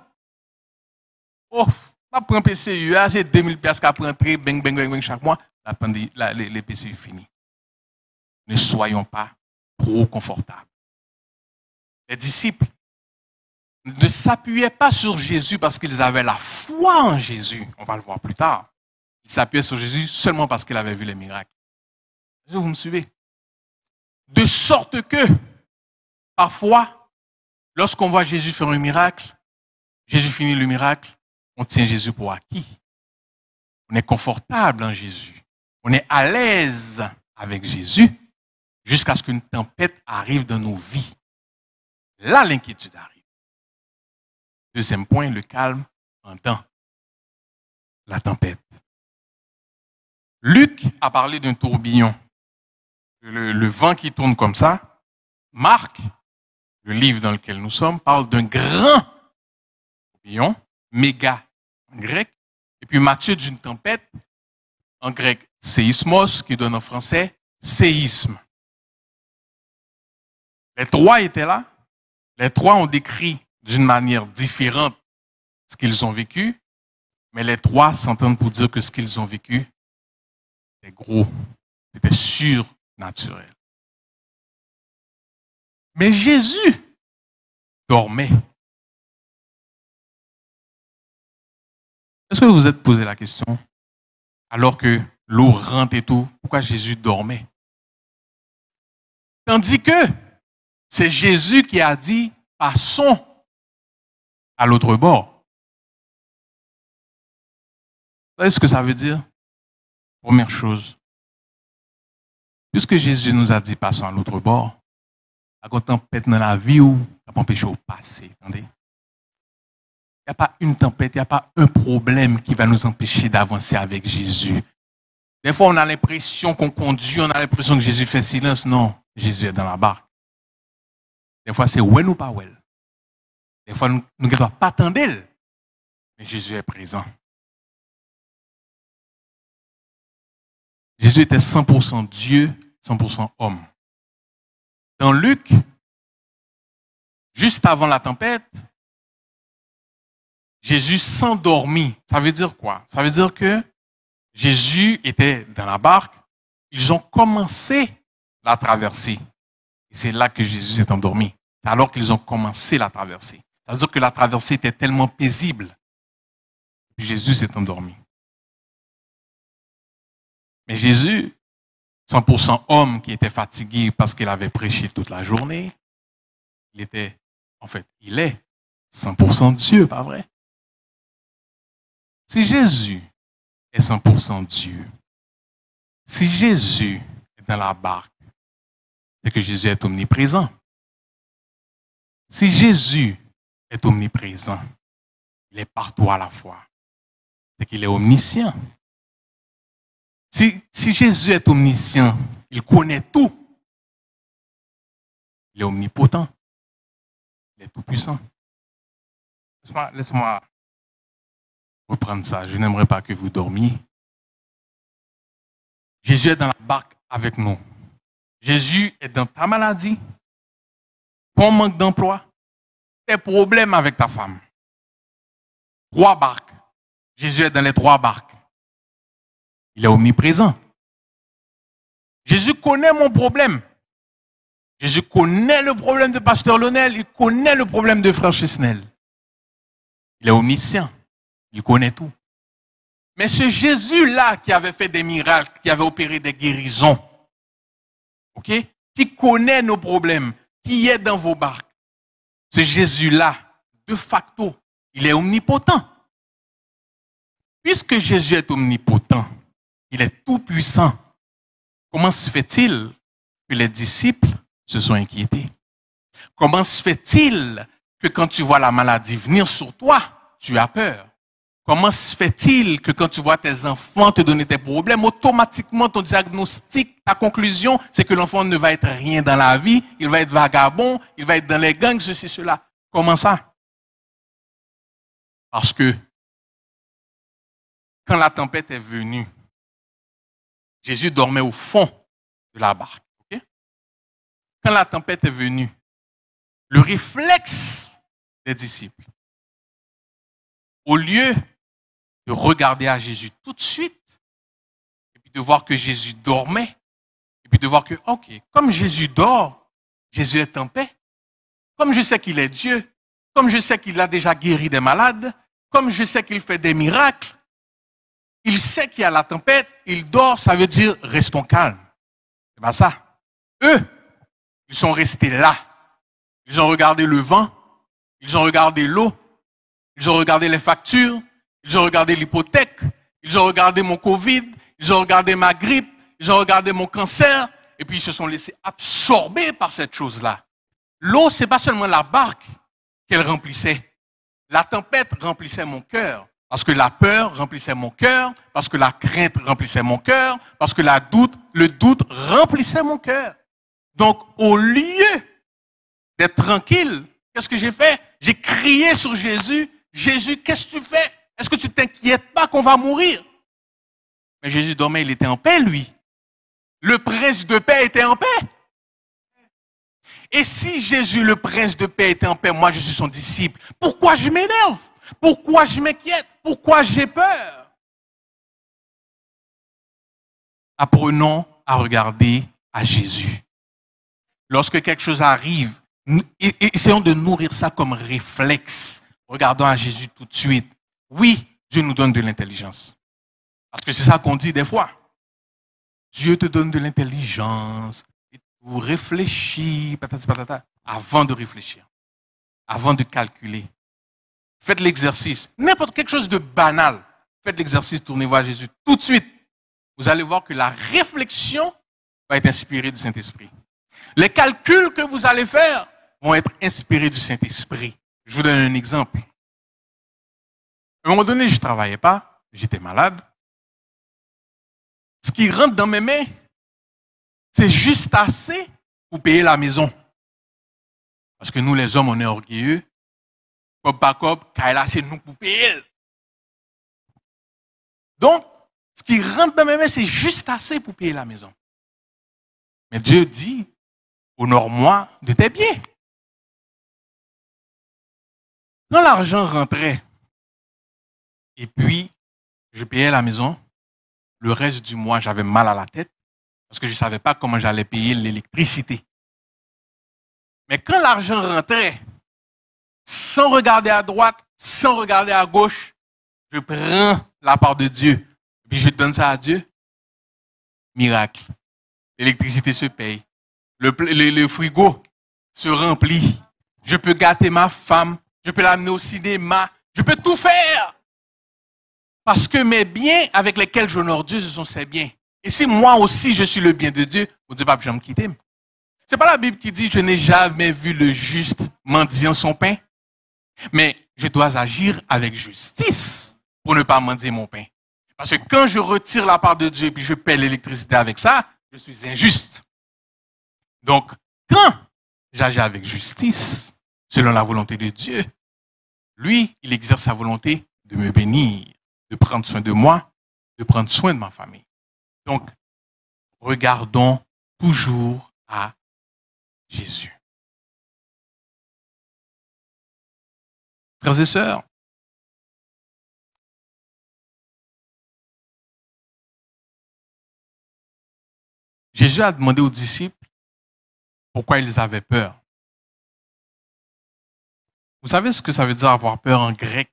Oh, pas prendre PCU, c'est 2000 piastres qu'à prendre, bang, bang, bang, bang, chaque mois. Les PCU finis. Ne soyons pas trop confortables. Les disciples ne s'appuyaient pas sur Jésus parce qu'ils avaient la foi en Jésus. On va le voir plus tard. Ils s'appuyaient sur Jésus seulement parce qu'ils avaient vu les miracles. Est-ce que vous me suivez? De sorte que, parfois, lorsqu'on voit Jésus faire un miracle, Jésus finit le miracle, on tient Jésus pour acquis. On est confortable en Jésus. On est à l'aise avec Jésus jusqu'à ce qu'une tempête arrive dans nos vies. Là, l'inquiétude arrive. Deuxième point, le calme pendant la tempête. Luc a parlé d'un tourbillon. Le vent qui tourne comme ça. Marc, le livre dans lequel nous sommes, parle d'un grand tourbillon, méga en grec. Et puis Matthieu d'une tempête, en grec séismos, qui donne en français séisme. Les trois étaient là. Les trois ont décrit d'une manière différente ce qu'ils ont vécu, mais les trois s'entendent pour dire que ce qu'ils ont vécu, c'était gros, c'était surnaturel. Mais Jésus dormait. Est-ce que vous vous êtes posé la question, alors que l'eau rentre et tout, pourquoi Jésus dormait? Tandis que c'est Jésus qui a dit, passons à l'autre bord. Vous savez ce que ça veut dire? Première chose, puisque Jésus nous a dit passons à l'autre bord, à quand tempête dans la vie ou ça peut empêcher de passer. Attendez. Il n'y a pas une tempête, il n'y a pas un problème qui va nous empêcher d'avancer avec Jésus. Des fois, on a l'impression qu'on conduit, on a l'impression que Jésus fait silence. Non, Jésus est dans la barque. Des fois, c'est well ou pas well. Des fois, nous ne devons pas attendre, mais Jésus est présent. Jésus était 100% Dieu, 100% homme. Dans Luc, juste avant la tempête, Jésus s'endormit. Ça veut dire quoi? Ça veut dire que Jésus était dans la barque. Ils ont commencé la traversée. Et c'est là que Jésus s'est endormi. C'est alors qu'ils ont commencé la traversée. Ça veut dire que la traversée était tellement paisible. Puis Jésus s'est endormi. Mais Jésus, 100% homme qui était fatigué parce qu'il avait prêché toute la journée, il est 100% Dieu, pas vrai? Si Jésus est 100% Dieu, si Jésus est dans la barque, c'est que Jésus est omniprésent. Si Jésus est omniprésent, il est partout à la fois, c'est qu'il est omniscient. Si Jésus est omniscient, il connaît tout. Il est omnipotent. Il est tout-puissant. Laisse-moi reprendre ça. Je n'aimerais pas que vous dormiez. Jésus est dans la barque avec nous. Jésus est dans ta maladie, ton manque d'emploi, tes problèmes avec ta femme. 3 barques. Jésus est dans les 3 barques. Il est omniprésent. Jésus connaît mon problème. Jésus connaît le problème de Pasteur Lionel. Il connaît le problème de Frère Chesnel. Il est omniscient. Il connaît tout. Mais ce Jésus-là qui avait fait des miracles, qui avait opéré des guérisons, ok, qui connaît nos problèmes, qui est dans vos barques, ce Jésus-là, de facto, il est omnipotent. Puisque Jésus est omnipotent, il est tout puissant. Comment se fait-il que les disciples se sont inquiétés? Comment se fait-il que quand tu vois la maladie venir sur toi, tu as peur? Comment se fait-il que quand tu vois tes enfants te donner tes problèmes, automatiquement ton diagnostic, ta conclusion, c'est que l'enfant ne va être rien dans la vie, il va être vagabond, il va être dans les gangs, ceci, cela. Comment ça? Parce que quand la tempête est venue, Jésus dormait au fond de la barque. Okay? Quand la tempête est venue, le réflexe des disciples, au lieu de regarder à Jésus tout de suite, et puis de voir que Jésus dormait, et puis de voir que, ok, comme Jésus dort, Jésus est en paix. Comme je sais qu'il est Dieu, comme je sais qu'il a déjà guéri des malades, comme je sais qu'il fait des miracles, il sait qu'il y a la tempête, il dort, ça veut dire restons calmes. C'est pas ça. Eux, ils sont restés là. Ils ont regardé le vent, ils ont regardé l'eau, ils ont regardé les factures, ils ont regardé l'hypothèque, ils ont regardé mon Covid, ils ont regardé ma grippe, ils ont regardé mon cancer, et puis ils se sont laissés absorber par cette chose-là. L'eau, c'est pas seulement la barque qu'elle remplissait. La tempête remplissait mon cœur. Parce que la peur remplissait mon cœur, parce que la crainte remplissait mon cœur, parce que le doute remplissait mon cœur. Donc, au lieu d'être tranquille, qu'est-ce que j'ai fait? J'ai crié sur Jésus. Jésus, qu'est-ce que tu fais? Est-ce que tu t'inquiètes pas qu'on va mourir? Mais Jésus dormait, il était en paix, lui. Le prince de paix était en paix. Et si Jésus, le prince de paix, était en paix, moi je suis son disciple, pourquoi je m'énerve? Pourquoi je m'inquiète? Pourquoi j'ai peur? Apprenons à regarder à Jésus. Lorsque quelque chose arrive, essayons de nourrir ça comme réflexe. Regardons à Jésus tout de suite. Oui, Dieu nous donne de l'intelligence. Parce que c'est ça qu'on dit des fois. Dieu te donne de l'intelligence. Et tu réfléchis, patati patata, avant de réfléchir, avant de calculer. Faites l'exercice. N'importe quelque chose de banal. Faites l'exercice, tournez vers Jésus tout de suite. Vous allez voir que la réflexion va être inspirée du Saint-Esprit. Les calculs que vous allez faire vont être inspirés du Saint-Esprit. Je vous donne un exemple. À un moment donné, je ne travaillais pas, j'étais malade. Ce qui rentre dans mes mains, c'est juste assez pour payer la maison. Parce que nous, les hommes, on est orgueilleux. Comme pas comme, Kaila, c'est nous pour payer. Donc, ce qui rentre dans mes mains, c'est juste assez pour payer la maison. Mais Dieu dit, honore-moi de tes biens. Quand l'argent rentrait, et puis je payais la maison, le reste du mois, j'avais mal à la tête parce que je ne savais pas comment j'allais payer l'électricité. Mais quand l'argent rentrait, sans regarder à droite, sans regarder à gauche, je prends la part de Dieu. Et puis je donne ça à Dieu. Miracle. L'électricité se paye. Le frigo se remplit. Je peux gâter ma femme. Je peux l'amener au cinéma. Je peux tout faire. Parce que mes biens avec lesquels j'honore Dieu, ce sont ses biens. Et si moi aussi je suis le bien de Dieu, mon Dieu va jamais me quitter. C'est pas la Bible qui dit, je n'ai jamais vu le juste mendiant son pain. Mais je dois agir avec justice pour ne pas mendier mon pain. Parce que quand je retire la part de Dieu et puis je paie l'électricité avec ça, je suis injuste. Donc, quand j'agis avec justice, selon la volonté de Dieu, lui, il exerce sa volonté de me bénir, de prendre soin de moi, de prendre soin de ma famille. Donc, regardons toujours à Jésus. Frères et sœurs, Jésus a demandé aux disciples pourquoi ils avaient peur. Vous savez ce que ça veut dire avoir peur en grec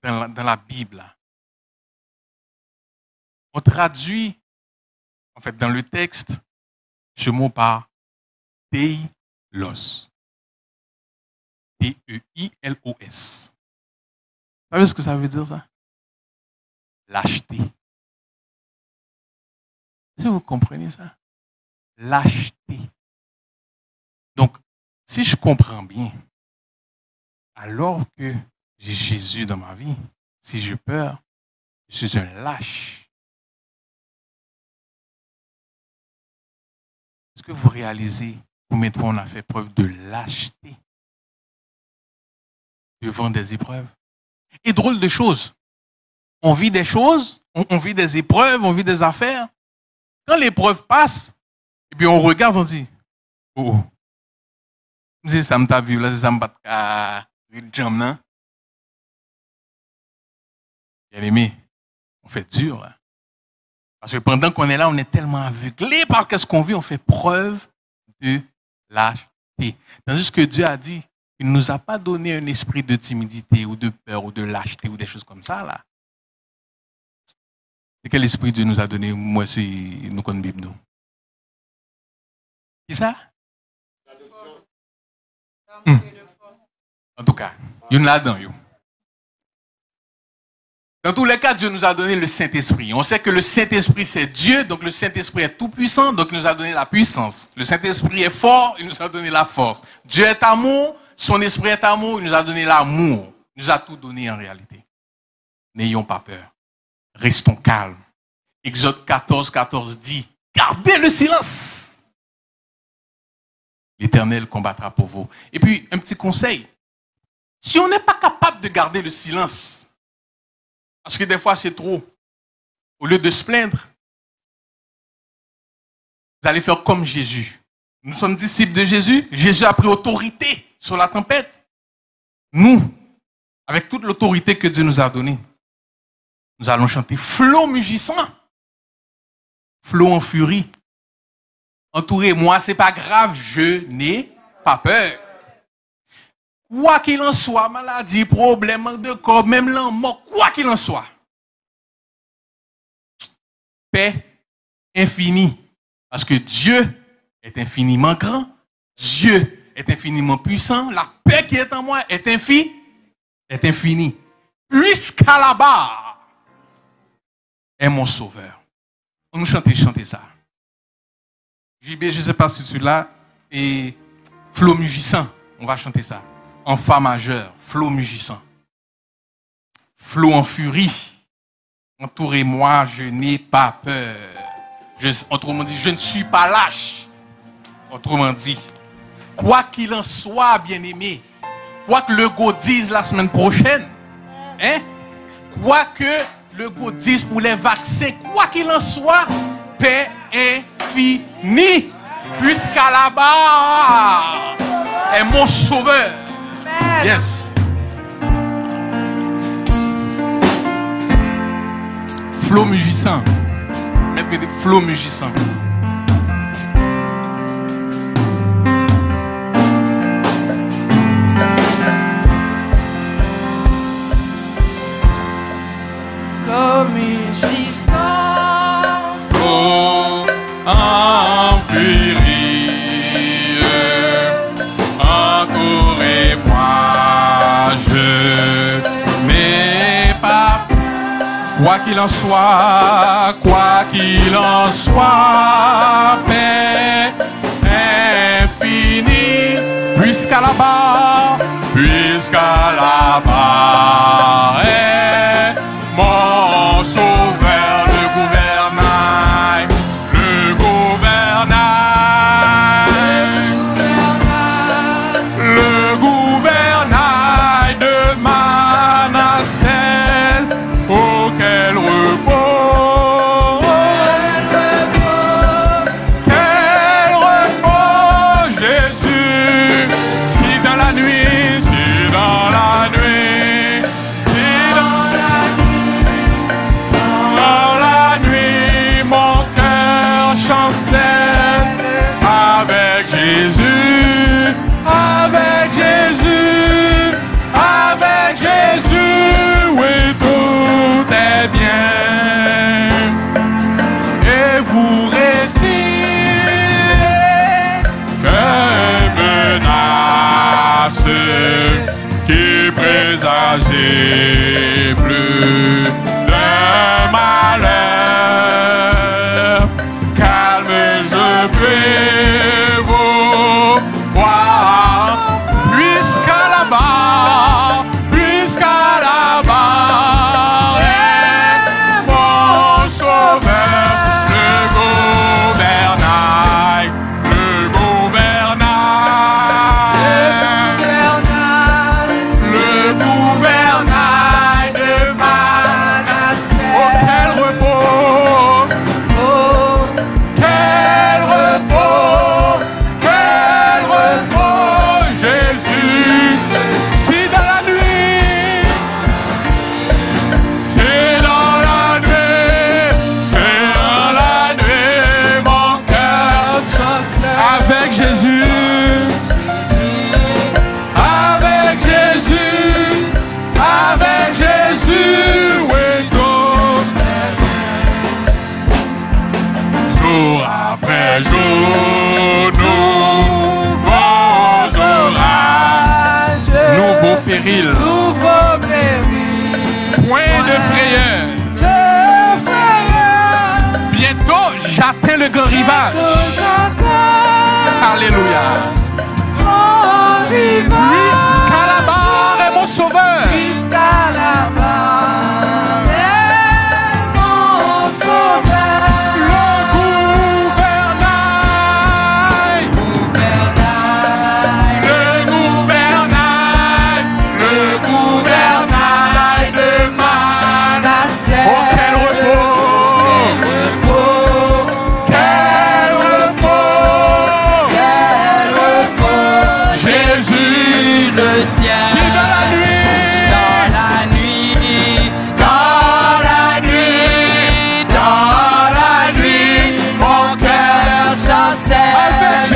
dans la Bible? On traduit, en fait, dans le texte, ce mot par Teilos. T-E-I-L-O-S. Vous savez ce que ça veut dire, ça? Lâcheté. Est-ce que vous comprenez ça? Lâcheté. Donc, si je comprends bien, alors que j'ai Jésus dans ma vie, si j'ai peur, je suis un lâche. Est-ce que vous réalisez combien de fois on a fait preuve de lâcheté devant des épreuves? Et drôle de choses, on vit des choses, on vit des épreuves, on vit des affaires. Quand l'épreuve passe, et puis on regarde, on dit, oh, c'est ça me t'a vu, là, c'est ça me bat à jam, non? Bien aimé, on fait dur, là. Parce que pendant qu'on est là, on est tellement aveuglé par ce qu'on vit, on fait preuve de lâcheté. Tandis que Dieu a dit, il ne nous a pas donné un esprit de timidité ou de peur ou de lâcheté ou des choses comme ça, là. Et quel esprit Dieu nous a donné? Moi, c'est nous connaissons Bible, nous. C'est ça? En tout cas, il y en a dedans. Dans tous les cas, Dieu nous a donné le Saint-Esprit. On sait que le Saint-Esprit, c'est Dieu, donc le Saint-Esprit est tout puissant, donc il nous a donné la puissance. Le Saint-Esprit est fort, il nous a donné la force. Dieu est amour, son esprit est amour, il nous a donné l'amour. Il nous a tout donné en réalité. N'ayons pas peur. Restons calmes. Exode 14 dit, gardez le silence. L'Éternel combattra pour vous. Et puis, un petit conseil. Si on n'est pas capable de garder le silence, parce que des fois c'est trop, au lieu de se plaindre, vous allez faire comme Jésus. Nous sommes disciples de Jésus. Jésus a pris autorité sur la tempête. Nous, avec toute l'autorité que Dieu nous a donnée, nous allons chanter flot mugissant, flot en furie. Entourez-moi, c'est pas grave, je n'ai pas peur. Quoi qu'il en soit, maladie, problème de corps, même la mort, quoi qu'il en soit. Paix infinie. Parce que Dieu est infiniment grand. Dieu est infiniment puissant. La paix qui est en moi est infinie. est infini. Puisqu'à la barre est mon sauveur. On nous chanter ça. JB, je ne sais pas si celui-là est flot mugissant. On va chanter ça. En fa majeur, flot mugissant. Flot en furie. Entourez-moi, je n'ai pas peur. Autrement dit, je ne suis pas lâche. Autrement dit, quoi qu'il en soit, bien-aimé, quoi que le go dise la semaine prochaine, hein, quoi que le go dise pour les vaccins, quoi qu'il en soit, paix infinie, puisqu'à la barre est mon sauveur. Amen. Yes. Flot mugissant. Répétez, flot mugissant. Flot mugissant. Flot en furie. Entourez-moi, je n'ai pas. Quoi qu'il en soit, paix infinie, puisqu'à la barre est mon sauveur, le gouvernail, de Manassel, auquel repos, Jésus, si dans la nuit, mon cœur chancelle avec Jésus, oui, tout est bien. Et vous récitez que menace qui présageait plus de malheur, calmes prévaut, voir, puisqu'à la barre est mon sauveur, le gouvernail de Manassé, auquel repos, Jésus, si dans la nuit, c'est dans la nuit, mon cœur avec Jésus, oui, jour après jour, nouveaux orages, nouveaux périls, point de frayeur. Bientôt, j'atteins le grand rivage. Alléluia. Puisqu'à la barre est mon sauveur. Le gouvernail de Manassé, auquel repos, Jésus le tient. Si dans la nuit, mon cœur chancelle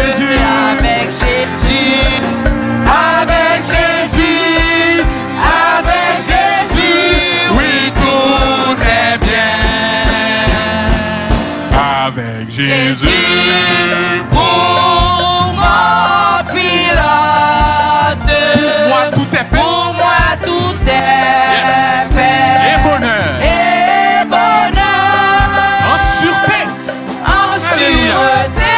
avec Jésus, oui, tout est bien. Avec Jésus Pour mon pilote, pour moi tout est paix. pour moi tout terre, paix Et bonheur. et bonheur. En sûreté. En Alléluia. sûreté,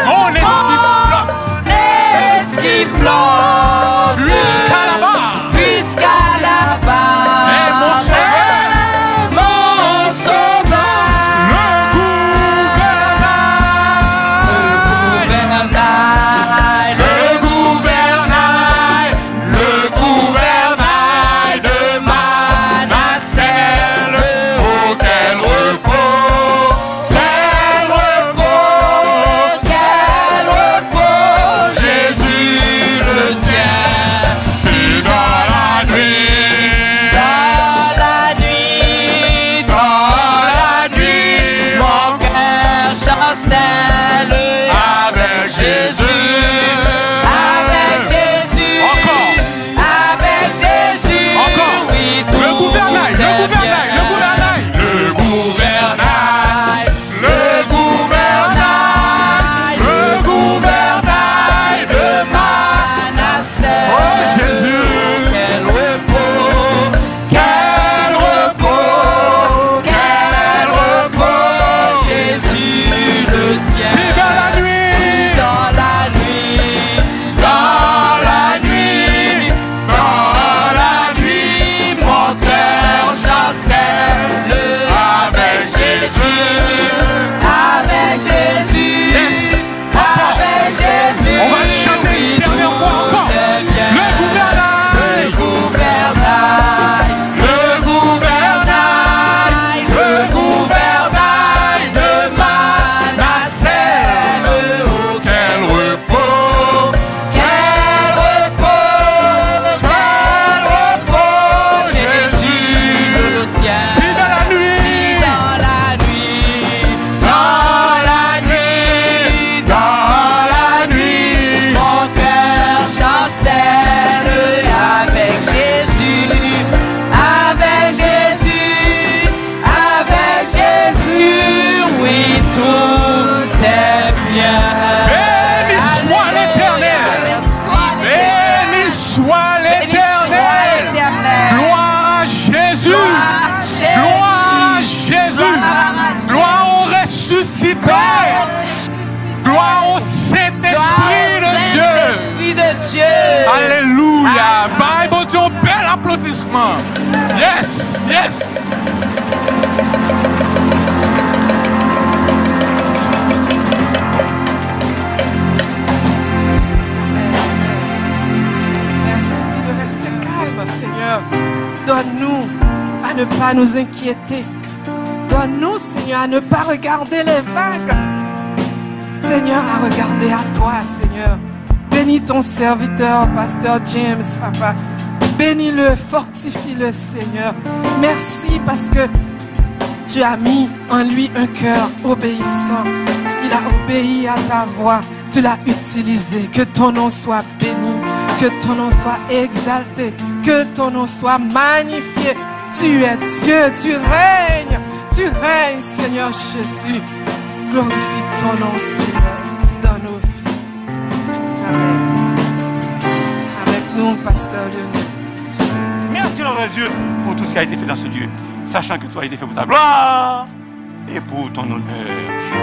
Mon esprit flotte. l'esprit flotte Jusqu'à là-bas. jusqu'à là-bas. Et mon sauveur. Mon sauveur. Le gouvernail. Le gouvernail de Manasseh, oh quel repos, quel repos, quel repos, Jésus le tient, si dans la nuit, mon cœur chancelle avec Jésus. Avec Jésus, Encore. avec Jésus, Encore. oui, Le gouvernail. tout Le est gouvernail. bien. Le gouvernail. Le gouvernail, le gouvernail, le gouvernail de Manasseh. Oh Jésus. Quel repos, quel repos, quel repos, Jésus le tient. C'est dans la nuit. Dans la nuit, dans la nuit, dans la nuit, mon cœur chancelle avec Jésus, avec Jésus, Yes. avec Jésus. On va le chanter une dernière fois encore. Le gouvernail. Le gouvernail, le gouvernail, le gouvernail de Manasseh. Oh, quel repos, quel repos, quel repos, Jésus le tient. C'est dans la nuit. Si dans la nuit, dans la nuit, dans la nuit, mon cœur chancelle avec Jésus, avec Jésus, avec Jésus, oui, tout est bien. Béni soit l'Éternel. Merci, Béni soit l'Éternel. Gloire à Jésus. Gloire à Jésus. Gloire au ressuscité. Gloire au Saint-Esprit de Dieu. Saint-Esprit de Dieu. Alléluia. Bye, bon Dieu, un bel applaudissement. Yes, yes. Merci de rester calme, Seigneur. Donne-nous à ne pas nous inquiéter. Donne-nous, Seigneur, à ne pas regarder les vagues. Seigneur, à regarder à toi, Seigneur. Bénis ton serviteur, Pasteur James, Papa. Bénis-le, fortifie-le, Seigneur. Merci parce que tu as mis en lui un cœur obéissant. Il a obéi à ta voix. Tu l'as utilisé. Que ton nom soit béni. Que ton nom soit exalté. Que ton nom soit magnifié. Tu es Dieu. Tu règnes. Tu règnes, Seigneur Jésus. Glorifie ton nom, Seigneur, dans nos vies. Amen. Avec nous, Pasteur Lionel. Merci notre Dieu pour tout ce qui a été fait dans ce lieu, sachant que toi a été fait pour ta gloire et pour ton honneur.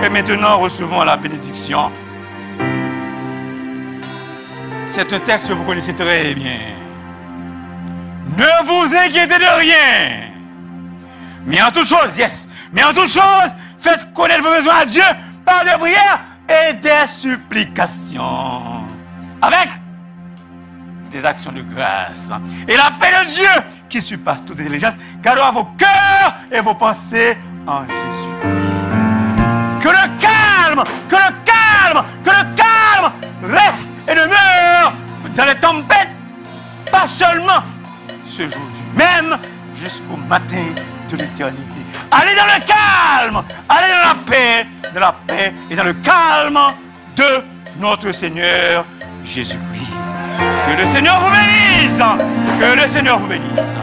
Et maintenant, recevons la bénédiction. C'est un texte que vous connaissez très bien. Ne vous inquiétez de rien. Mais en toute chose, yes, mais en toute chose, faites connaître vos besoins à Dieu par des prières et des supplications. Avec des actions de grâce. Et la paix de Dieu qui surpasse toute intelligence gardera vos cœurs et vos pensées en Jésus-Christ. Que le calme, que le calme, que le calme reste et demeure dans les tempêtes, pas seulement ce jour du même, jusqu'au matin de l'éternité. Allez dans le calme, allez dans la paix et dans le calme de notre Seigneur Jésus-Christ. Que le Seigneur vous bénisse, que le Seigneur vous bénisse.